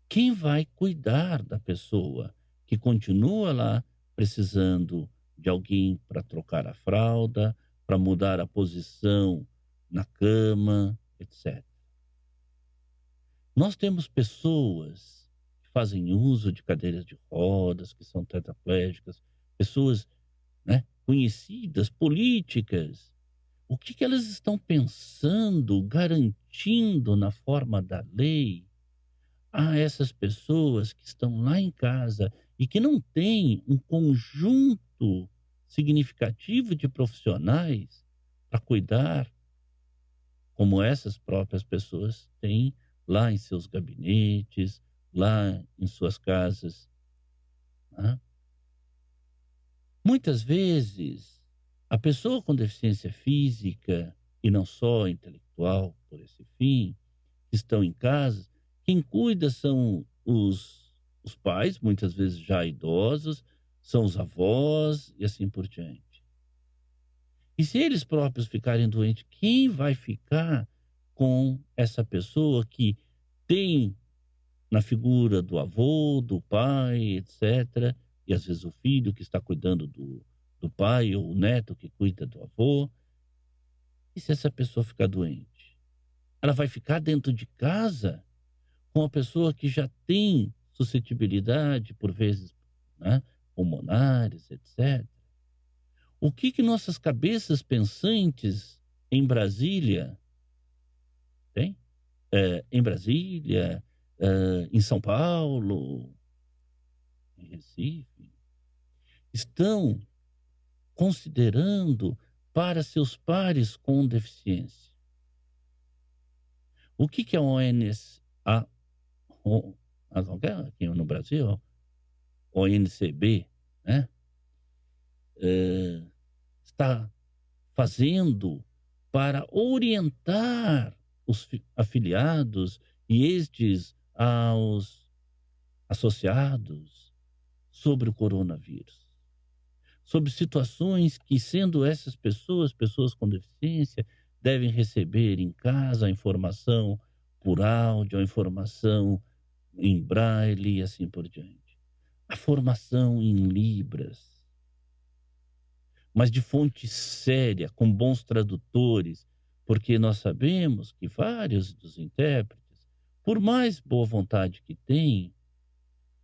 Speaker 1: quem vai cuidar da pessoa que continua lá precisando de alguém para trocar a fralda, para mudar a posição na cama, etc. Nós temos pessoas que fazem uso de cadeiras de rodas, que são tetraplégicas, pessoas, né, conhecidas, políticas. O que que elas estão pensando, garantindo na forma da lei a essas pessoas que estão lá em casa e que não têm um conjunto significativo de profissionais para cuidar, como essas próprias pessoas têm lá em seus gabinetes, lá em suas casas, né? Muitas vezes, a pessoa com deficiência física, e não só intelectual, por esse fim, que estão em casa, quem cuida são os pais, muitas vezes já idosos, são os avós e assim por diante. E se eles próprios ficarem doentes, quem vai ficar com essa pessoa que tem na figura do avô, do pai, etc., e às vezes o filho que está cuidando do pai, ou o neto que cuida do avô? E se essa pessoa ficar doente? Ela vai ficar dentro de casa com a pessoa que já tem suscetibilidade, por vezes, né, pulmonares, etc. O que que nossas cabeças pensantes em Brasília, tem? Em Brasília, em São Paulo, em Recife, estão considerando para seus pares com deficiência? O que que a ONS, aqui no Brasil, ONCB, né, está fazendo para orientar os afiliados e estes aos associados sobre o coronavírus? Sobre situações que, sendo essas pessoas, pessoas com deficiência, devem receber em casa a informação por áudio, a informação em braille e assim por diante. A formação em Libras, mas de fonte séria, com bons tradutores, porque nós sabemos que vários dos intérpretes, por mais boa vontade que têm,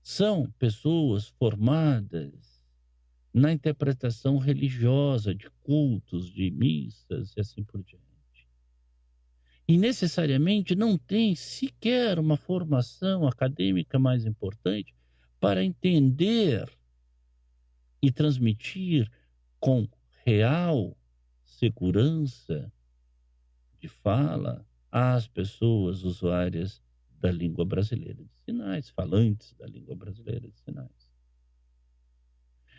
Speaker 1: são pessoas formadas na interpretação religiosa de cultos, de missas e assim por diante. E necessariamente não tem sequer uma formação acadêmica mais importante para entender e transmitir com real segurança de fala às pessoas usuárias da língua brasileira de sinais, falantes da língua brasileira de sinais.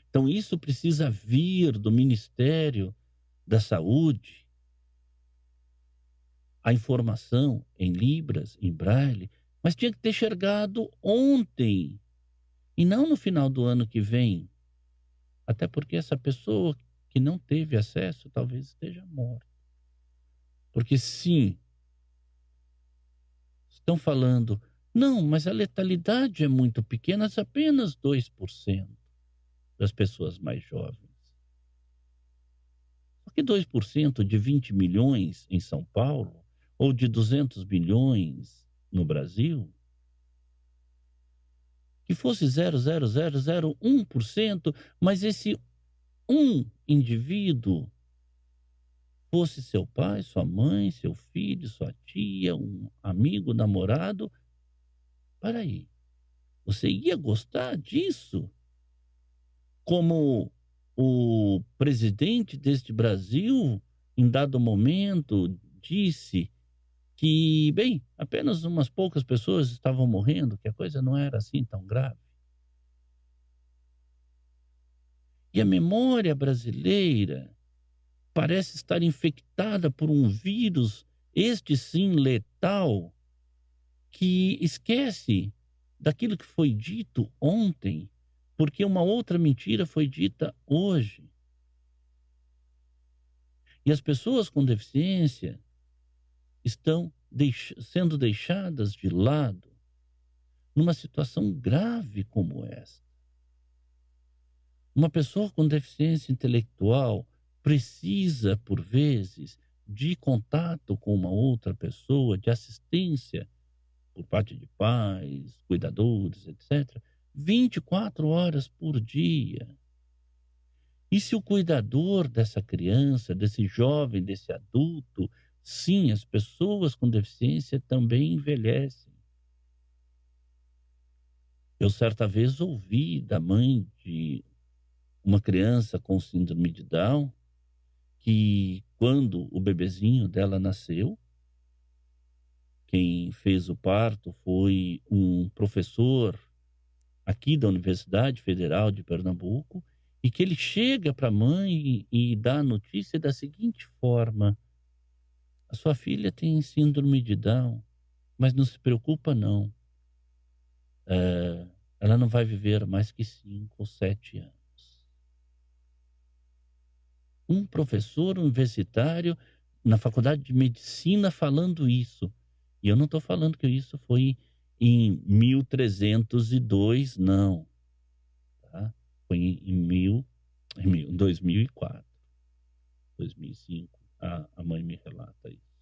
Speaker 1: Então, isso precisa vir do Ministério da Saúde, a informação em Libras, em Braille, mas tinha que ter chegado ontem, e não no final do ano que vem. Até porque essa pessoa que não teve acesso talvez esteja morta. Porque sim, estão falando, não, mas a letalidade é muito pequena, apenas 2% das pessoas mais jovens. Só que 2% de 20 milhões em São Paulo, ou de 200 milhões no Brasil, que fosse 0,0001%, mas esse um indivíduo fosse seu pai, sua mãe, seu filho, sua tia, um amigo, namorado, para aí, você ia gostar disso? Como o presidente deste Brasil, em dado momento, disse que, bem, apenas umas poucas pessoas estavam morrendo, que a coisa não era assim tão grave. E a memória brasileira parece estar infectada por um vírus, este sim letal, que esquece daquilo que foi dito ontem, porque uma outra mentira foi dita hoje. E as pessoas com deficiência estão sendo deixadas de lado numa situação grave como essa. Uma pessoa com deficiência intelectual precisa, por vezes, de contato com uma outra pessoa, de assistência por parte de pais, cuidadores, etc., 24 horas por dia. E se o cuidador dessa criança, desse jovem, desse adulto, sim, as pessoas com deficiência também envelhecem. Eu certa vez ouvi da mãe de uma criança com síndrome de Down que quando o bebezinho dela nasceu, quem fez o parto foi um professor aqui da Universidade Federal de Pernambuco, e que ele chega para a mãe e dá a notícia da seguinte forma: a sua filha tem síndrome de Down, mas não se preocupa não. Ela não vai viver mais que 5 ou 7 anos. Um professor universitário na faculdade de medicina falando isso. E eu não estou falando que isso foi em 1302, não. Tá? Foi em 2004, 2005. A mãe me relata isso.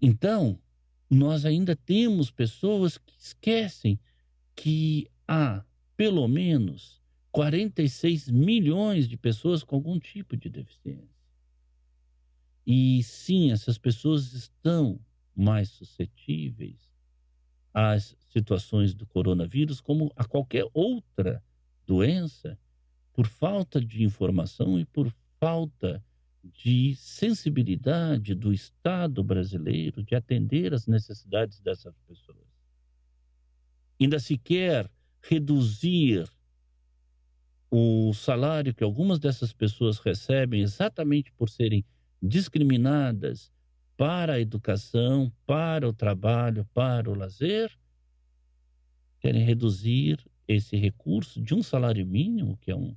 Speaker 1: Então, nós ainda temos pessoas que esquecem que há pelo menos 46 milhões de pessoas com algum tipo de deficiência. E sim, essas pessoas estão mais suscetíveis às situações do coronavírus, como a qualquer outra doença, por falta de informação e por falta de sensibilidade do Estado brasileiro de atender às necessidades dessas pessoas. Ainda se quer reduzir o salário que algumas dessas pessoas recebem exatamente por serem discriminadas para a educação, para o trabalho, para o lazer, querem reduzir esse recurso de um salário mínimo, que é um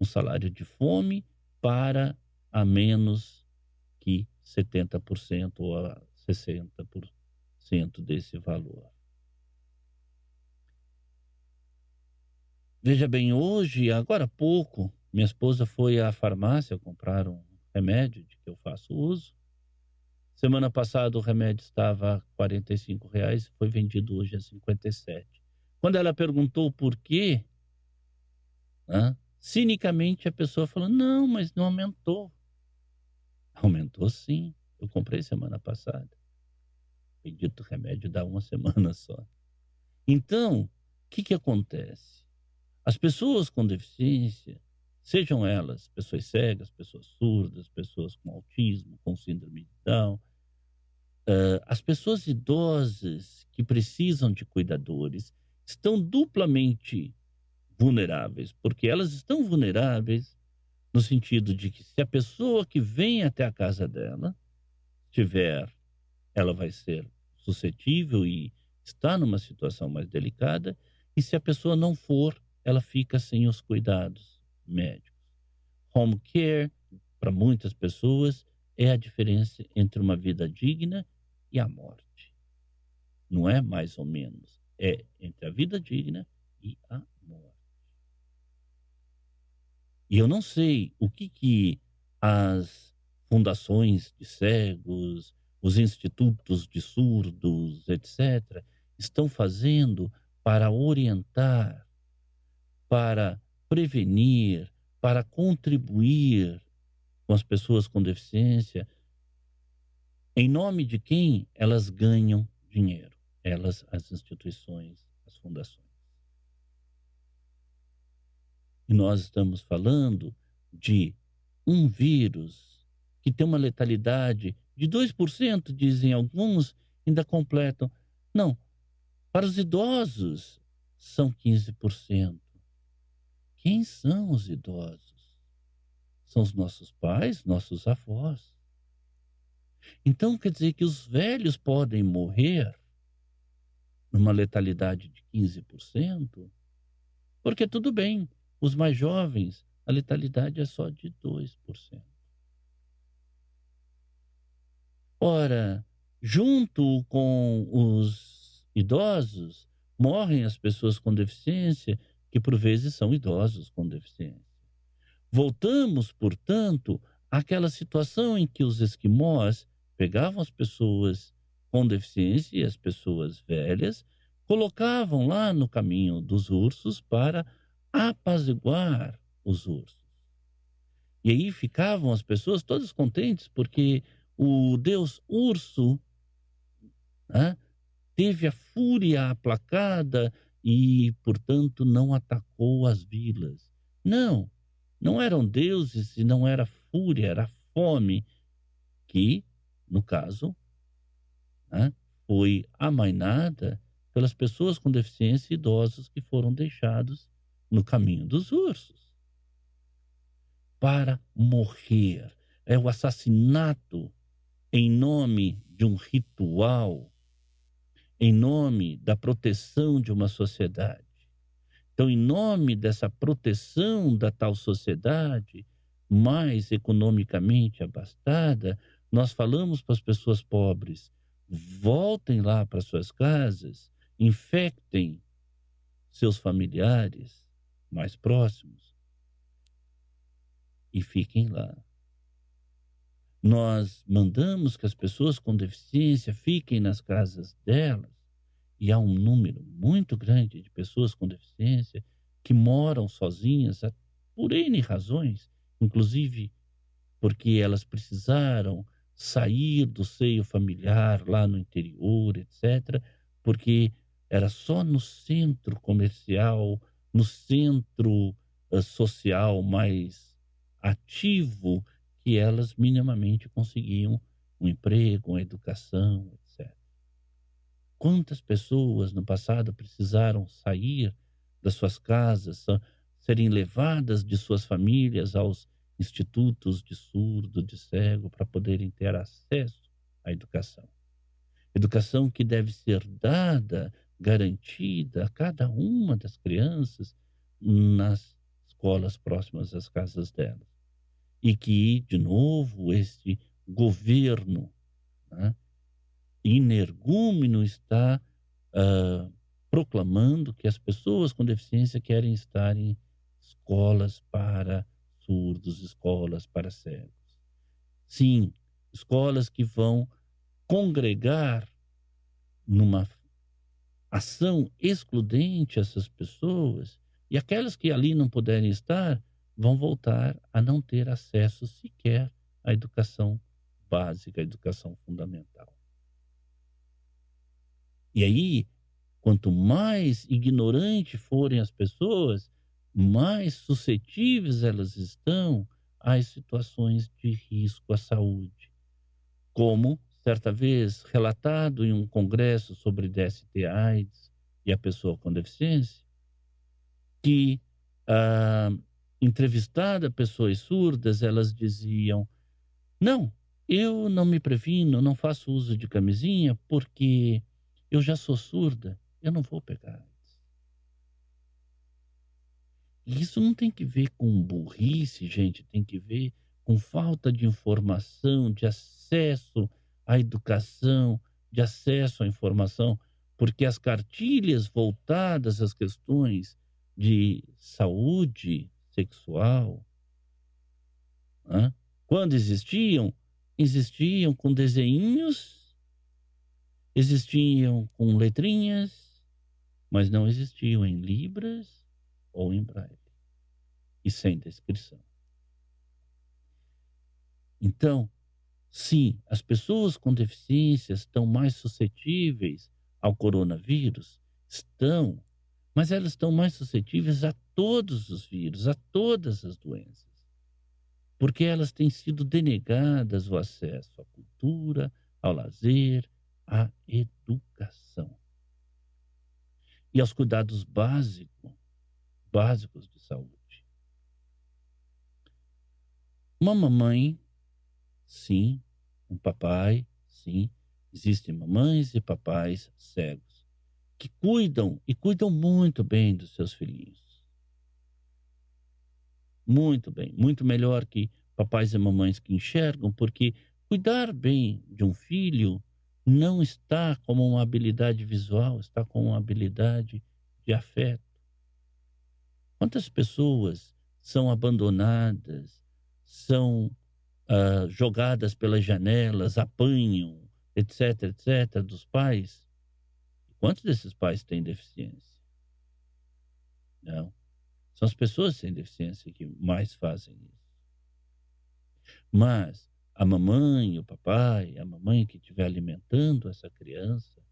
Speaker 1: salário de fome, para a menos que 70% ou a 60% desse valor. Veja bem, hoje, agora há pouco, minha esposa foi à farmácia comprar um remédio de que eu faço uso. Semana passada o remédio estava a R$ 45, foi vendido hoje a 57. Quando ela perguntou por quê, cinicamente a pessoa falou: não, mas não aumentou. Aumentou sim, eu comprei semana passada. Bendito remédio dá uma semana só. Então, o que acontece? As pessoas com deficiência, sejam elas pessoas cegas, pessoas surdas, pessoas com autismo, com síndrome de Down, as pessoas idosas que precisam de cuidadores estão duplamente vulneráveis, porque elas estão vulneráveis no sentido de que se a pessoa que vem até a casa dela tiver, ela vai ser suscetível e está numa situação mais delicada, e se a pessoa não for, ela fica sem os cuidados médicos. Home care, para muitas pessoas, é a diferença entre uma vida digna e a morte. Não é mais ou menos, é entre a vida digna e a morte. E eu não sei o que as fundações de cegos, os institutos de surdos, etc., estão fazendo para orientar, para prevenir, para contribuir com as pessoas com deficiência, em nome de quem elas ganham dinheiro, elas, as instituições, as fundações. E nós estamos falando de um vírus que tem uma letalidade de 2%, dizem alguns, ainda completam. Não, para os idosos são 15%. Quem são os idosos? São os nossos pais, nossos avós. Então quer dizer que os velhos podem morrer numa letalidade de 15%, porque tudo bem, os mais jovens, a letalidade é só de 2%. Ora, junto com os idosos, morrem as pessoas com deficiência, que por vezes são idosos com deficiência. Voltamos, portanto, àquela situação em que os esquimós pegavam as pessoas com deficiência e as pessoas velhas, colocavam lá no caminho dos ursos para apaziguar os ursos. E aí ficavam as pessoas todas contentes, porque o deus urso, né, teve a fúria aplacada e, portanto, não atacou as vilas. Não, não eram deuses e não era fúria, era fome que, no caso, né, foi amainada pelas pessoas com deficiência e idosos que foram deixados no caminho dos ursos para morrer. É o assassinato em nome de um ritual, em nome da proteção de uma sociedade. Então, em nome dessa proteção da tal sociedade, mais economicamente abastada, nós falamos para as pessoas pobres: voltem lá para suas casas, infectem seus familiares mais próximos e fiquem lá. Nós mandamos que as pessoas com deficiência fiquem nas casas delas, e há um número muito grande de pessoas com deficiência que moram sozinhas por N razões, inclusive porque elas precisaram sair do seio familiar lá no interior, etc., porque era só no centro comercial, no centro social mais ativo, que elas minimamente conseguiam um emprego, uma educação, etc. Quantas pessoas no passado precisaram sair das suas casas, serem levadas de suas famílias aos institutos de surdo, de cego, para poderem ter acesso à educação. Educação que deve ser dada, garantida a cada uma das crianças nas escolas próximas às casas delas. E que, de novo, este governo, né, energúmeno está proclamando que as pessoas com deficiência querem estar em escolas para surdos, escolas para cegos. Sim, escolas que vão congregar numa ação excludente essas pessoas, e aquelas que ali não puderem estar vão voltar a não ter acesso sequer à educação básica, à educação fundamental. E aí, quanto mais ignorante forem as pessoas, mais suscetíveis elas estão às situações de risco à saúde. Como, certa vez, relatado em um congresso sobre DST-AIDS e a pessoa com deficiência, que, entrevistada pessoas surdas, elas diziam: não, eu não me previno, não faço uso de camisinha porque eu já sou surda, eu não vou pegar AIDS. E isso não tem que ver com burrice, gente, tem que ver com falta de informação, de acesso à educação, de acesso à informação, porque as cartilhas voltadas às questões de saúde sexual, né, quando existiam, existiam com desenhinhos, existiam com letrinhas, mas não existiam em libras ou em braille e sem descrição. Então, sim, as pessoas com deficiências estão mais suscetíveis ao coronavírus? Estão, mas elas estão mais suscetíveis a todos os vírus, a todas as doenças, porque elas têm sido denegadas o acesso à cultura, ao lazer, à educação e aos cuidados básicos de saúde. Uma mamãe, sim, um papai, sim, existem mamães e papais cegos que cuidam e cuidam muito bem dos seus filhinhos. Muito bem, muito melhor que papais e mamães que enxergam, porque Cuidar bem de um filho não está como uma habilidade visual, está como uma habilidade de afeto. Quantas pessoas são abandonadas, são jogadas pelas janelas, apanham, etc, etc, dos pais? Quantos desses pais têm deficiência? Não. São as pessoas sem deficiência que mais fazem isso. Mas a mamãe, o papai, a mamãe que estiver alimentando essa criança,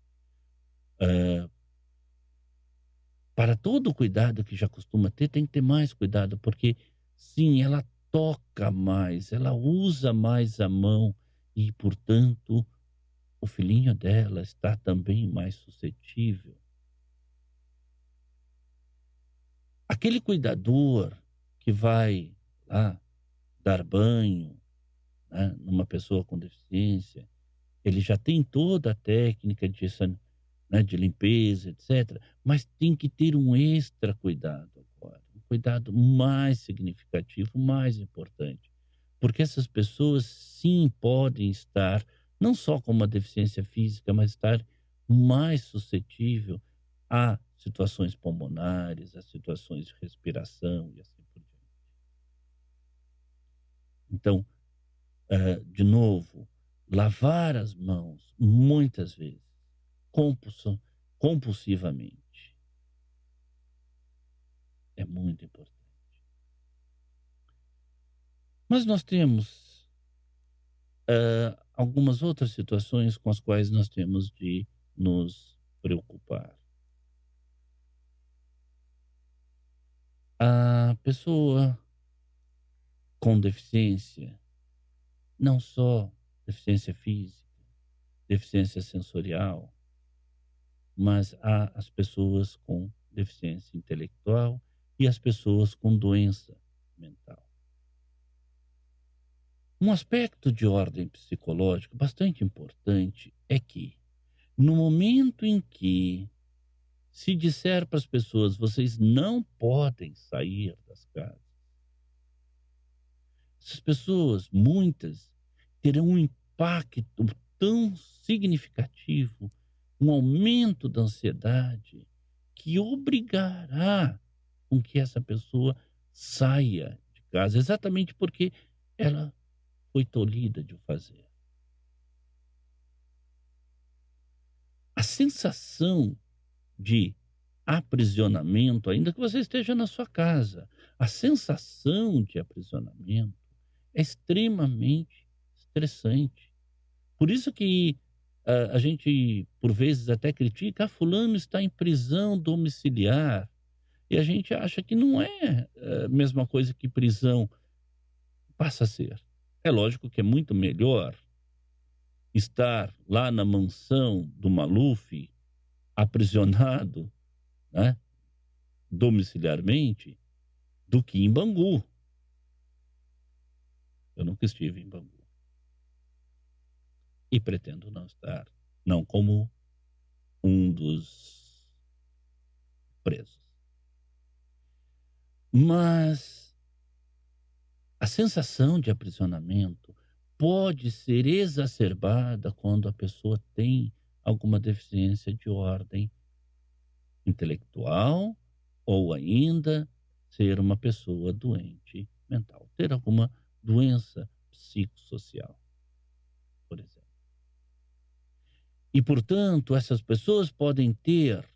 Speaker 1: para todo o cuidado que já costuma ter, tem que ter mais cuidado, porque sim, ela toca mais, ela usa mais a mão e, portanto, o filhinho dela está também mais suscetível. Aquele cuidador que vai lá dar banho, né, numa pessoa com deficiência, ele já tem toda a técnica né, de limpeza, etc. Mas tem que ter um extra cuidado agora, um cuidado mais significativo, mais importante. Porque essas pessoas sim podem estar, não só com uma deficiência física, mas estar mais suscetível a situações pulmonares, a situações de respiração e assim por diante. Então, de novo, lavar as mãos muitas vezes, compulso compulsivamente, é muito importante. Mas nós temos, algumas outras situações com as quais nós temos de nos preocupar. A pessoa com deficiência, não só deficiência física, deficiência sensorial, mas há as pessoas com deficiência intelectual e as pessoas com doença mental. Um aspecto de ordem psicológica bastante importante é que, no momento em que se disser para as pessoas, vocês não podem sair das casas, essas pessoas, muitas, terão um impacto tão significativo, um aumento da ansiedade, que obrigará com que essa pessoa saia de casa, exatamente porque ela foi tolhida de o fazer. A sensação de aprisionamento, ainda que você esteja na sua casa, a sensação de aprisionamento é extremamente estressante. Por isso que a gente, por vezes, até critica, fulano está em prisão domiciliar, e a gente acha que não é a mesma coisa que prisão, passa a ser. É lógico que é muito melhor estar lá na mansão do Maluf, aprisionado, né, domiciliarmente, do que em Bangu. Eu nunca estive em Bangu. E pretendo não estar, não como um dos presos. Mas a sensação de aprisionamento pode ser exacerbada quando a pessoa tem alguma deficiência de ordem intelectual ou ainda ser uma pessoa doente mental, ter alguma doença psicossocial, por exemplo. E, portanto, essas pessoas podem ter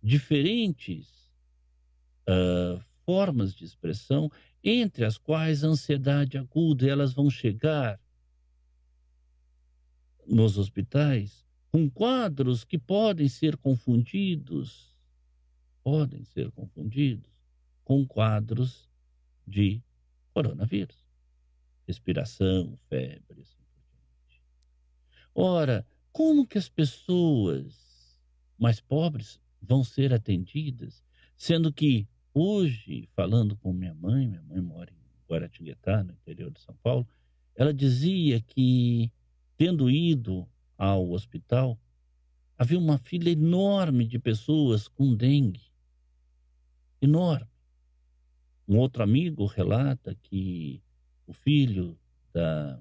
Speaker 1: diferentes formas de expressão, entre as quais a ansiedade aguda, e elas vão chegar nos hospitais com quadros que podem ser confundidos com quadros de coronavírus, respiração, febre, assim por diante. Ora, como que as pessoas mais pobres vão ser atendidas, sendo que hoje, falando com minha mãe mora em Guaratinguetá, no interior de São Paulo, ela dizia que, tendo ido ao hospital, havia uma fila enorme de pessoas com dengue, enorme. Um outro amigo relata que o filho da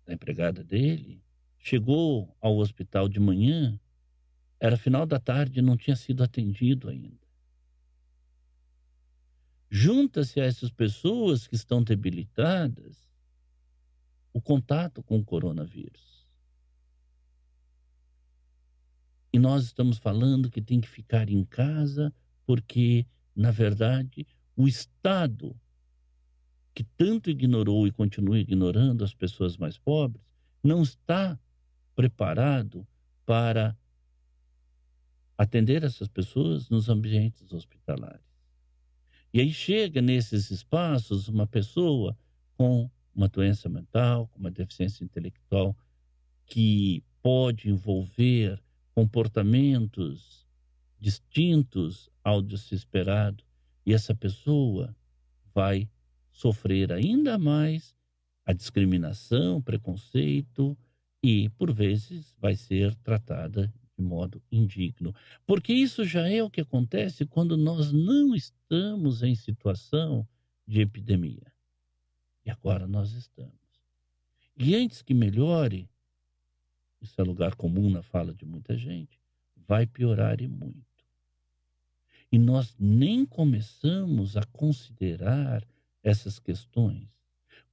Speaker 1: da empregada dele, chegou ao hospital de manhã, era final da tarde e não tinha sido atendido ainda. Junta-se a essas pessoas que estão debilitadas o contato com o coronavírus. E nós estamos falando que tem que ficar em casa porque, na verdade, o Estado, que tanto ignorou e continua ignorando as pessoas mais pobres, não está preparado para atender essas pessoas nos ambientes hospitalares. E aí chega nesses espaços uma pessoa com uma doença mental, com uma deficiência intelectual, que pode envolver comportamentos distintos ao de se esperado, e essa pessoa vai sofrer ainda mais a discriminação, preconceito e, por vezes, vai ser tratada de modo indigno. Porque isso já é o que acontece quando nós não estamos em situação de epidemia. E agora nós estamos. E antes que melhore, isso é lugar comum na fala de muita gente, vai piorar e muito. E nós nem começamos a considerar essas questões,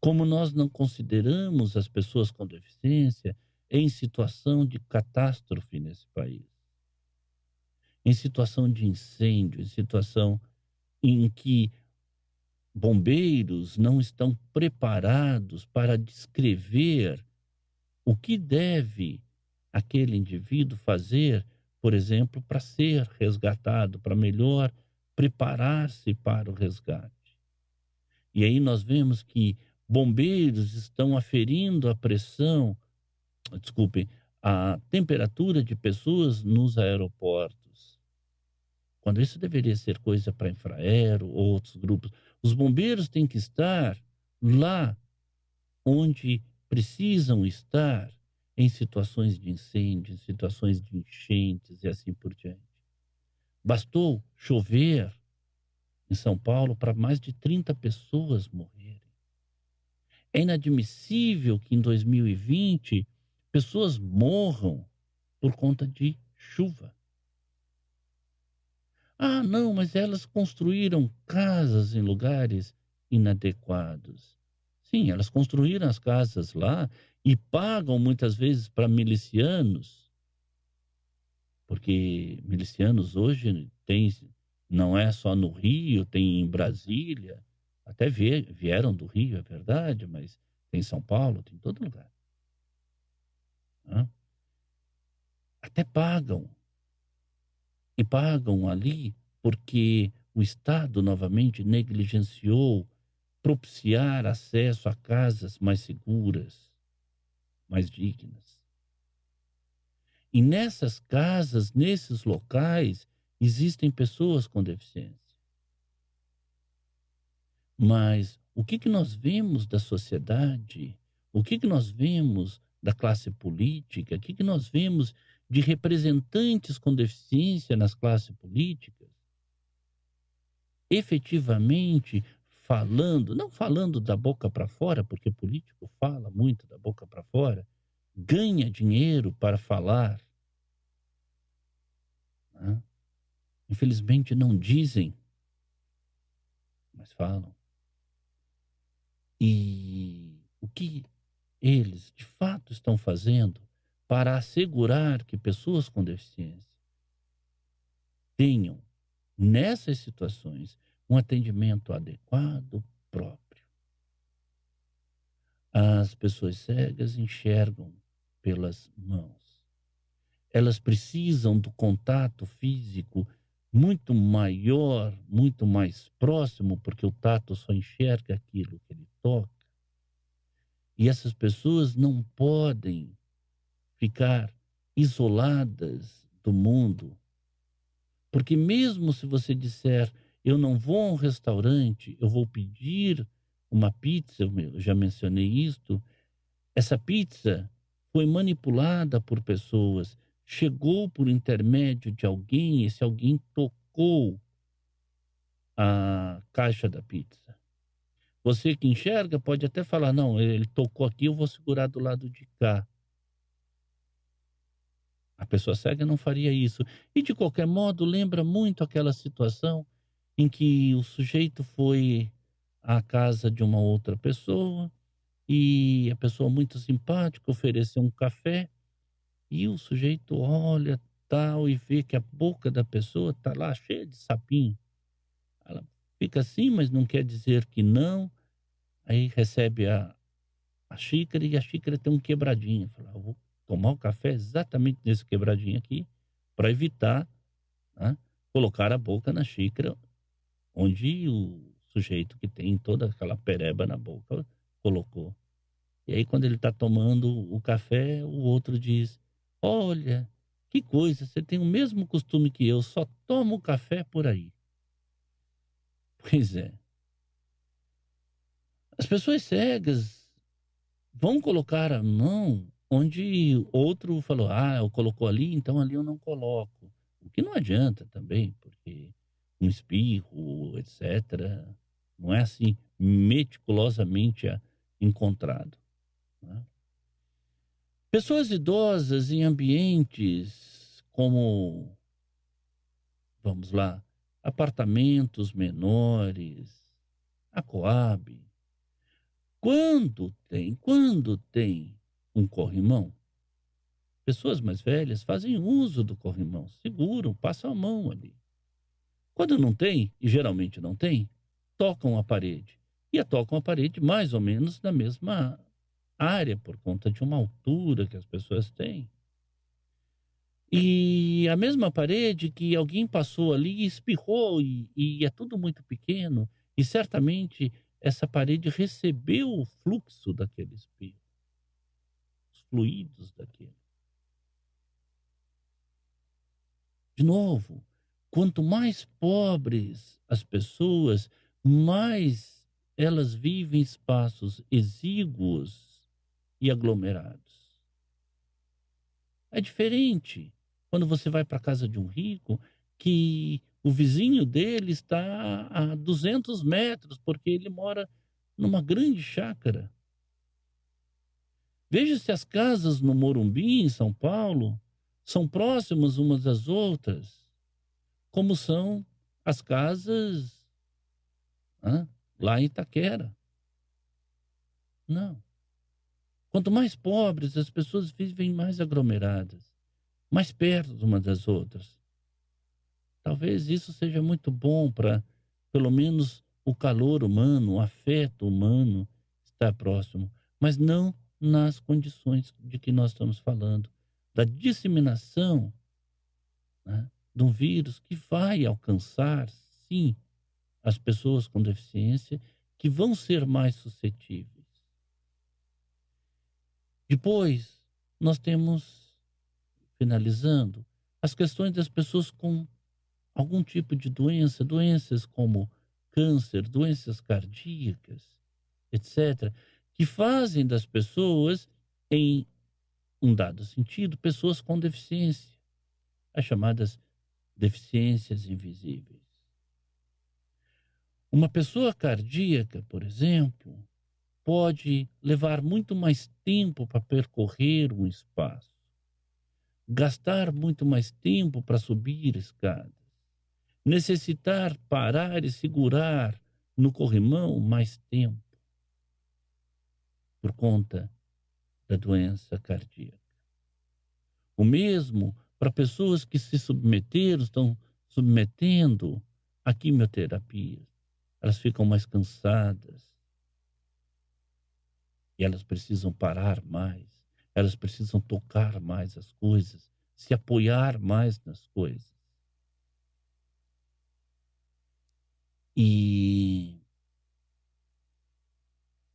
Speaker 1: como nós não consideramos as pessoas com deficiência em situação de catástrofe nesse país, em situação de incêndio, em situação em que bombeiros não estão preparados para descrever o que deve aquele indivíduo fazer, por exemplo, para ser resgatado, para melhor preparar-se para o resgate. E aí nós vemos que bombeiros estão aferindo a pressão, desculpem, a temperatura de pessoas nos aeroportos, quando isso deveria ser coisa para Infraero ou outros grupos. Os bombeiros têm que estar lá onde precisam estar em situações de incêndio, em situações de enchentes e assim por diante. Bastou chover em São Paulo para mais de 30 pessoas morrerem. É inadmissível que em 2020 pessoas morram por conta de chuva. Ah, não, mas elas construíram casas em lugares inadequados. Sim, elas construíram as casas lá e pagam muitas vezes para milicianos, porque milicianos hoje tem, não é só no Rio, tem em Brasília, até vieram do Rio, é verdade, mas tem em São Paulo, tem em todo lugar. Né? Até pagam. E pagam ali porque o Estado novamente negligenciou propiciar acesso a casas mais seguras, mais dignas. E nessas casas, nesses locais, existem pessoas com deficiência. Mas o que nós vemos da sociedade? O que nós vemos da classe política? O que nós vemos de representantes com deficiência nas classes políticas? Efetivamente falando, não falando da boca para fora, porque político fala muito da boca para fora, ganha dinheiro para falar. Né? Infelizmente não dizem, mas falam. E o que eles de fato estão fazendo para assegurar que pessoas com deficiência tenham, nessas situações, um atendimento adequado, próprio. As pessoas cegas enxergam pelas mãos. Elas precisam do contato físico muito maior, muito mais próximo, porque o tato só enxerga aquilo que ele toca. E essas pessoas não podem ficar isoladas do mundo, porque mesmo se você disser, eu não vou a um restaurante, eu vou pedir uma pizza, eu já mencionei isto, essa pizza foi manipulada por pessoas, chegou por intermédio de alguém, esse alguém tocou a caixa da pizza. Você que enxerga pode até falar: "Não, ele tocou aqui, eu vou segurar do lado de cá". A pessoa cega não faria isso. E de qualquer modo, lembra muito aquela situação em que o sujeito foi à casa de uma outra pessoa e a pessoa muito simpática ofereceu um café e o sujeito olha tal e vê que a boca da pessoa tá lá cheia de sapinho. Ela fica assim, mas não quer dizer que não. Aí recebe a xícara e a xícara tem um quebradinho. Fala: "Eu vou tomar o café exatamente nesse quebradinho aqui, para evitar, né, colocar a boca na xícara onde o sujeito que tem toda aquela pereba na boca colocou". E aí quando ele está tomando o café, o outro diz: "Olha, que coisa, você tem o mesmo costume que eu, só toma o café por aí". Pois é, as pessoas cegas vão colocar a mão onde outro falou: "Ah, eu colocou ali, então ali eu não coloco". O que não adianta também, porque um espirro, etcétera, não é assim meticulosamente encontrado, né. Pessoas idosas em ambientes como, vamos lá, apartamentos menores, a Coab, quando tem um corrimão, pessoas mais velhas fazem uso do corrimão, seguram, passam a mão ali. Quando não tem, e geralmente não tem, tocam a parede. E tocam a parede mais ou menos na mesma área, por conta de uma altura que as pessoas têm. E a mesma parede que alguém passou ali e espirrou, e é tudo muito pequeno, e certamente essa parede recebeu o fluxo daquele espirro, os fluidos daquele. De novo, quanto mais pobres as pessoas, mais elas vivem em espaços exíguos e aglomerados. É diferente quando você vai para a casa de um rico, que o vizinho dele está a 200 metros, porque ele mora numa grande chácara. Veja se as casas no Morumbi, em São Paulo, são próximas umas das outras, como são as casas, hã, lá em Itaquera. Não. Quanto mais pobres, as pessoas vivem mais aglomeradas, mais perto umas das outras. Talvez isso seja muito bom para, pelo menos, o calor humano, o afeto humano estar próximo, mas não nas condições de que nós estamos falando, da disseminação, né, de um vírus que vai alcançar, sim, as pessoas com deficiência, que vão ser mais suscetíveis. Depois, nós temos, finalizando, as questões das pessoas com algum tipo de doença, doenças como câncer, doenças cardíacas, etc., que fazem das pessoas, em um dado sentido, pessoas com deficiência, as chamadas deficiências invisíveis. Uma pessoa cardíaca, por exemplo, pode levar muito mais tempo para percorrer um espaço, gastar muito mais tempo para subir escadas, necessitar parar e segurar no corrimão mais tempo por conta da doença cardíaca. O mesmo para pessoas que se submeteram, estão submetendo a quimioterapia. Elas ficam mais cansadas e elas precisam parar mais, elas precisam tocar mais as coisas, se apoiar mais nas coisas. E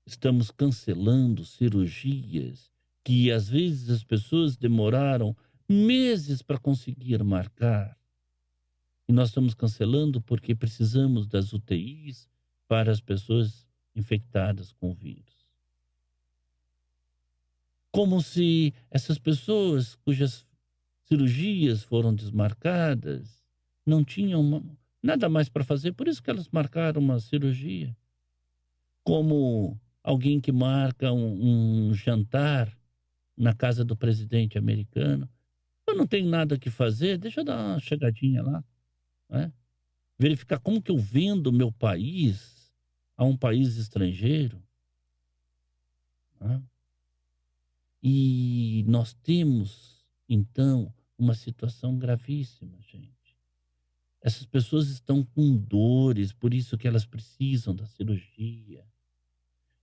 Speaker 1: estamos cancelando cirurgias que às vezes as pessoas demoraram meses para conseguir marcar. E nós estamos cancelando porque precisamos das UTIs para as pessoas infectadas com o vírus. Como se essas pessoas cujas cirurgias foram desmarcadas não tinham nada mais para fazer, por isso que elas marcaram uma cirurgia. como alguém que marca um jantar na casa do presidente americano. Eu não tenho nada que fazer, deixa eu dar uma chegadinha lá, né? Verificar como que eu vendo o meu país a um país estrangeiro, né? E nós temos, então, uma situação gravíssima, gente. Essas pessoas estão com dores, por isso que elas precisam da cirurgia.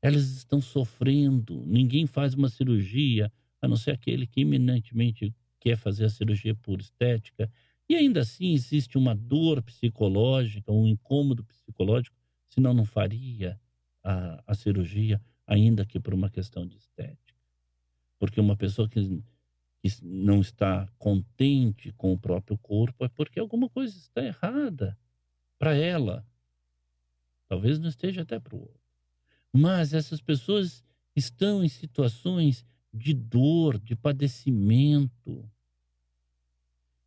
Speaker 1: Elas estão sofrendo. Ninguém faz uma cirurgia, a não ser aquele que eminentemente quer fazer a cirurgia por estética. E ainda assim existe uma dor psicológica, um incômodo psicológico, senão não faria a cirurgia, ainda que por uma questão de estética. Porque uma pessoa que não está contente com o próprio corpo é porque alguma coisa está errada para ela. Talvez não esteja até para o outro. Mas essas pessoas estão em situações de dor, de padecimento.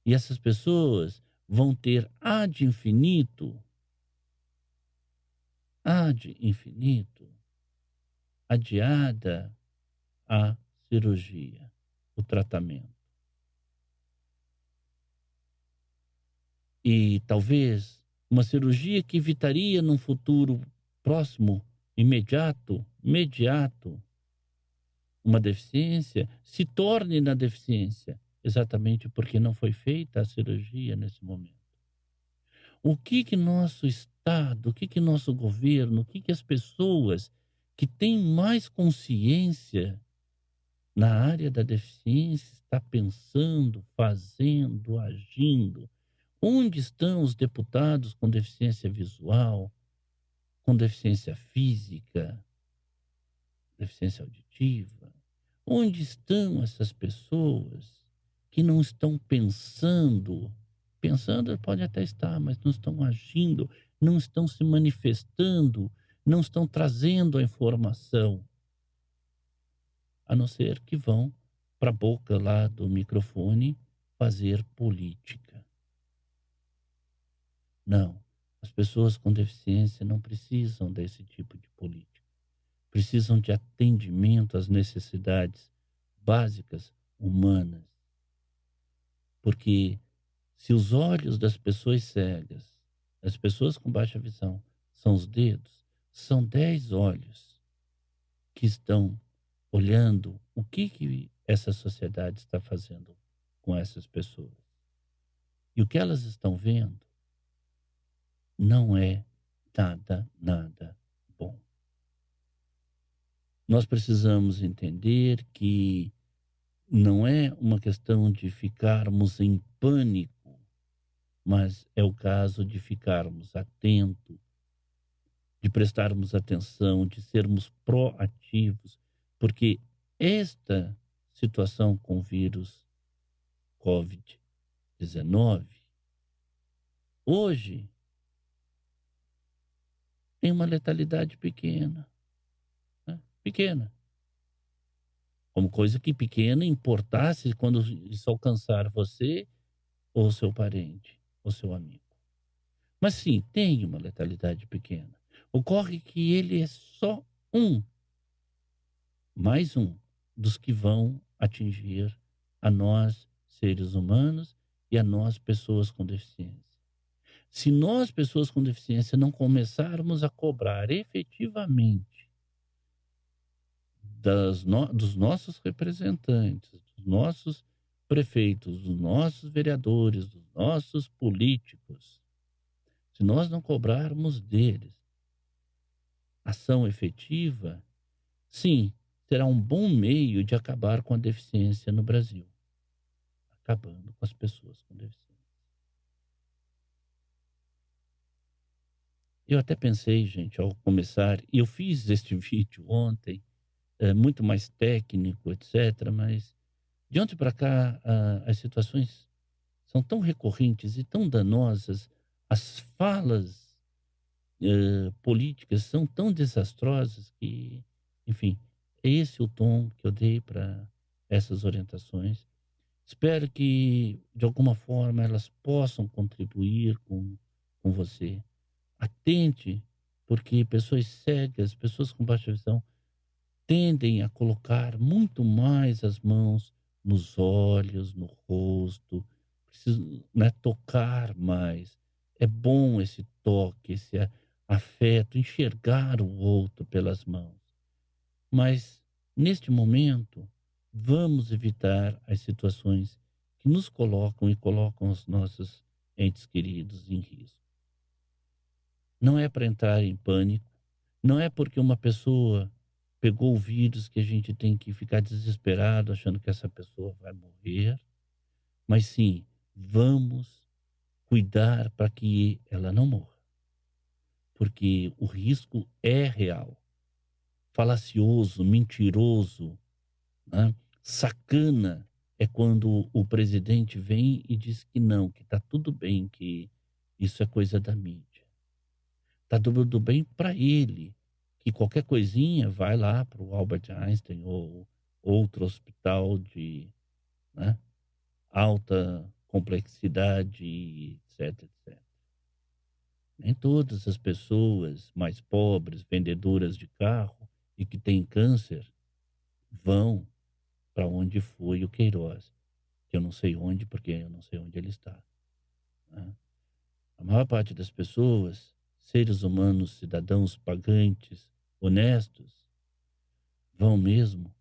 Speaker 1: E essas pessoas vão ter ad infinito, adiada a cirurgia, o tratamento. E talvez uma cirurgia que evitaria num futuro próximo, imediato, uma deficiência, se torne na deficiência, exatamente porque não foi feita a cirurgia nesse momento. O que que nosso Estado, o que que nosso governo, o que que as pessoas que têm mais consciência na área da deficiência está pensando, fazendo, agindo? Onde estão os deputados com deficiência visual, com deficiência física, deficiência auditiva? Onde estão essas pessoas que não estão pensando? Pensando pode até estar, mas não estão agindo, não estão se manifestando, não estão trazendo a informação, a não ser que vão para a boca lá do microfone fazer política. Não, as pessoas com deficiência não precisam desse tipo de política. Precisam de atendimento às necessidades básicas humanas. Porque se os olhos das pessoas cegas, das pessoas com baixa visão, são os dedos, são 10 olhos que estão olhando o que essa sociedade está fazendo com essas pessoas. E o que elas estão vendo não é nada bom. Nós precisamos entender que não é uma questão de ficarmos em pânico, mas é o caso de ficarmos atentos, de prestarmos atenção, de sermos proativos, porque esta situação com o vírus Covid-19, hoje, tem uma letalidade pequena, né? Pequena. Como coisa que pequena importasse quando isso alcançar você ou seu parente ou seu amigo. Mas sim, tem uma letalidade pequena. Ocorre que ele é só mais um dos que vão atingir a nós, seres humanos, e a nós, pessoas com deficiência. Se nós, pessoas com deficiência, não começarmos a cobrar efetivamente dos nossos representantes, dos nossos prefeitos, dos nossos vereadores, dos nossos políticos, se nós não cobrarmos deles ação efetiva, sim, será um bom meio de acabar com a deficiência no Brasil, acabando com as pessoas com deficiência. Eu até pensei, gente, ao começar, e eu fiz este vídeo ontem, muito mais técnico, etc., mas de ontem para cá, as situações são tão recorrentes e tão danosas, as falas políticas são tão desastrosas que, enfim, é esse o tom que eu dei para essas orientações. Espero que, de alguma forma, elas possam contribuir com você. Atente porque pessoas cegas, pessoas com baixa visão, tendem a colocar muito mais as mãos nos olhos, no rosto, precisam, né, tocar mais. É bom esse toque, esse afeto, enxergar o outro pelas mãos. Mas, neste momento, vamos evitar as situações que nos colocam e colocam os nossos entes queridos em risco. Não é para entrar em pânico, não é porque uma pessoa pegou o vírus que a gente tem que ficar desesperado achando que essa pessoa vai morrer, mas sim, vamos cuidar para que ela não morra, porque o risco é real, falacioso, mentiroso, né? Sacana é quando o presidente vem e diz que não, que está tudo bem, que isso é coisa da mídia. Está tudo bem para ele, que qualquer coisinha vai lá para o Albert Einstein ou outro hospital de, né, alta complexidade, etc, etc. Nem todas as pessoas mais pobres, vendedoras de carro e que têm câncer, vão para onde foi o Queiroz, que eu não sei onde, porque eu não sei onde ele está, né? A maior parte das pessoas, seres humanos, cidadãos pagantes, honestos, vão mesmo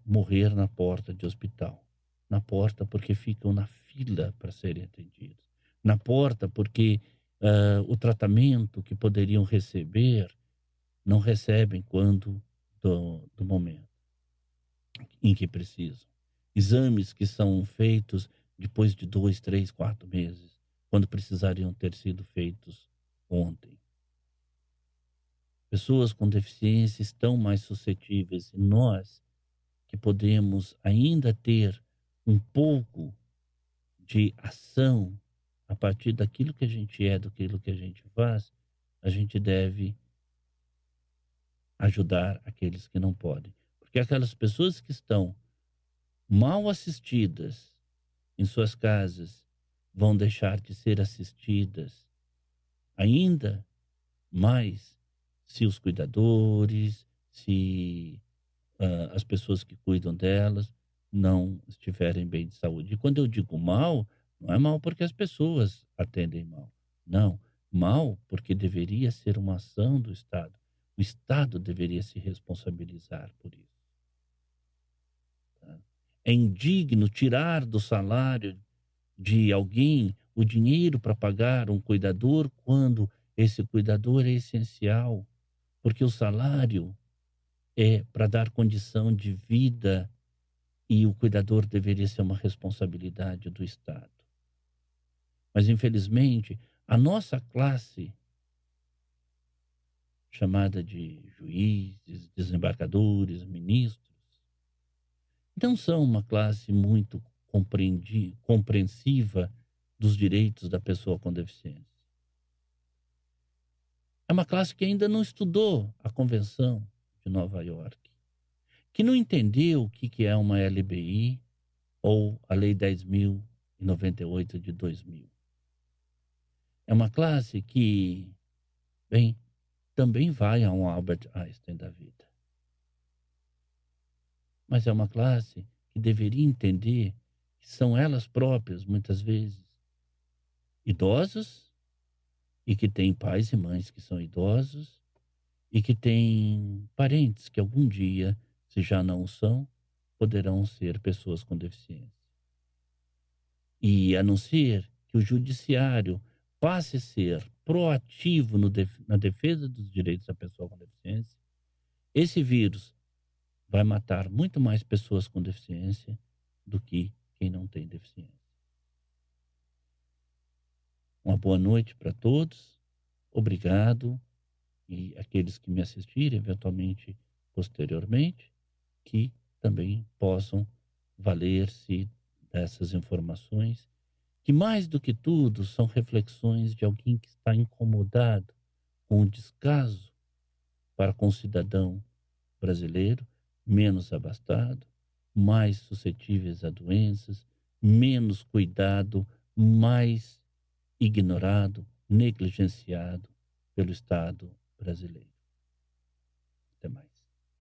Speaker 1: morrer na porta de hospital. Na porta porque ficam na fila para serem atendidos. Na porta porque o tratamento que poderiam receber não recebem quando do momento em que precisam. Exames que são feitos depois de 2, 3, 4 meses, quando precisariam ter sido feitos ontem. Pessoas com deficiência estão mais suscetíveis e nós, que podemos ainda ter um pouco de ação a partir daquilo que a gente é, daquilo que a gente faz, a gente deve ajudar aqueles que não podem. Porque aquelas pessoas que estão mal assistidas em suas casas vão deixar de ser assistidas ainda mais se os cuidadores, se as pessoas que cuidam delas não estiverem bem de saúde. E quando eu digo mal, não é mal porque as pessoas atendem mal. Não, mal porque deveria ser uma ação do Estado. O Estado deveria se responsabilizar por isso. Tá? É indigno tirar do salário de alguém o dinheiro para pagar um cuidador quando esse cuidador é essencial, porque o salário é para dar condição de vida e o cuidador deveria ser uma responsabilidade do Estado. Mas, infelizmente, a nossa classe, chamada de juízes, desembargadores, ministros, não são uma classe muito compreensiva dos direitos da pessoa com deficiência. É uma classe que ainda não estudou a Convenção de Nova York, que não entendeu o que é uma LBI ou a Lei 10.098 de 2000. É uma classe que, bem, também vai a um Albert Einstein da vida. Mas é uma classe que deveria entender que são elas próprias, muitas vezes, idosas e que têm pais e mães que são idosos e que têm parentes que algum dia, se já não o são, poderão ser pessoas com deficiência. E a não ser que o judiciário passe a ser proativo na defesa dos direitos da pessoa com deficiência, esse vírus vai matar muito mais pessoas com deficiência do que quem não tem deficiência. Uma boa noite para todos, obrigado, e aqueles que me assistirem, eventualmente, posteriormente, que também possam valer-se dessas informações, que mais do que tudo são reflexões de alguém que está incomodado com o descaso para com o cidadão brasileiro, menos abastado, mais suscetíveis a doenças, menos cuidado, mais ignorado, negligenciado pelo Estado brasileiro.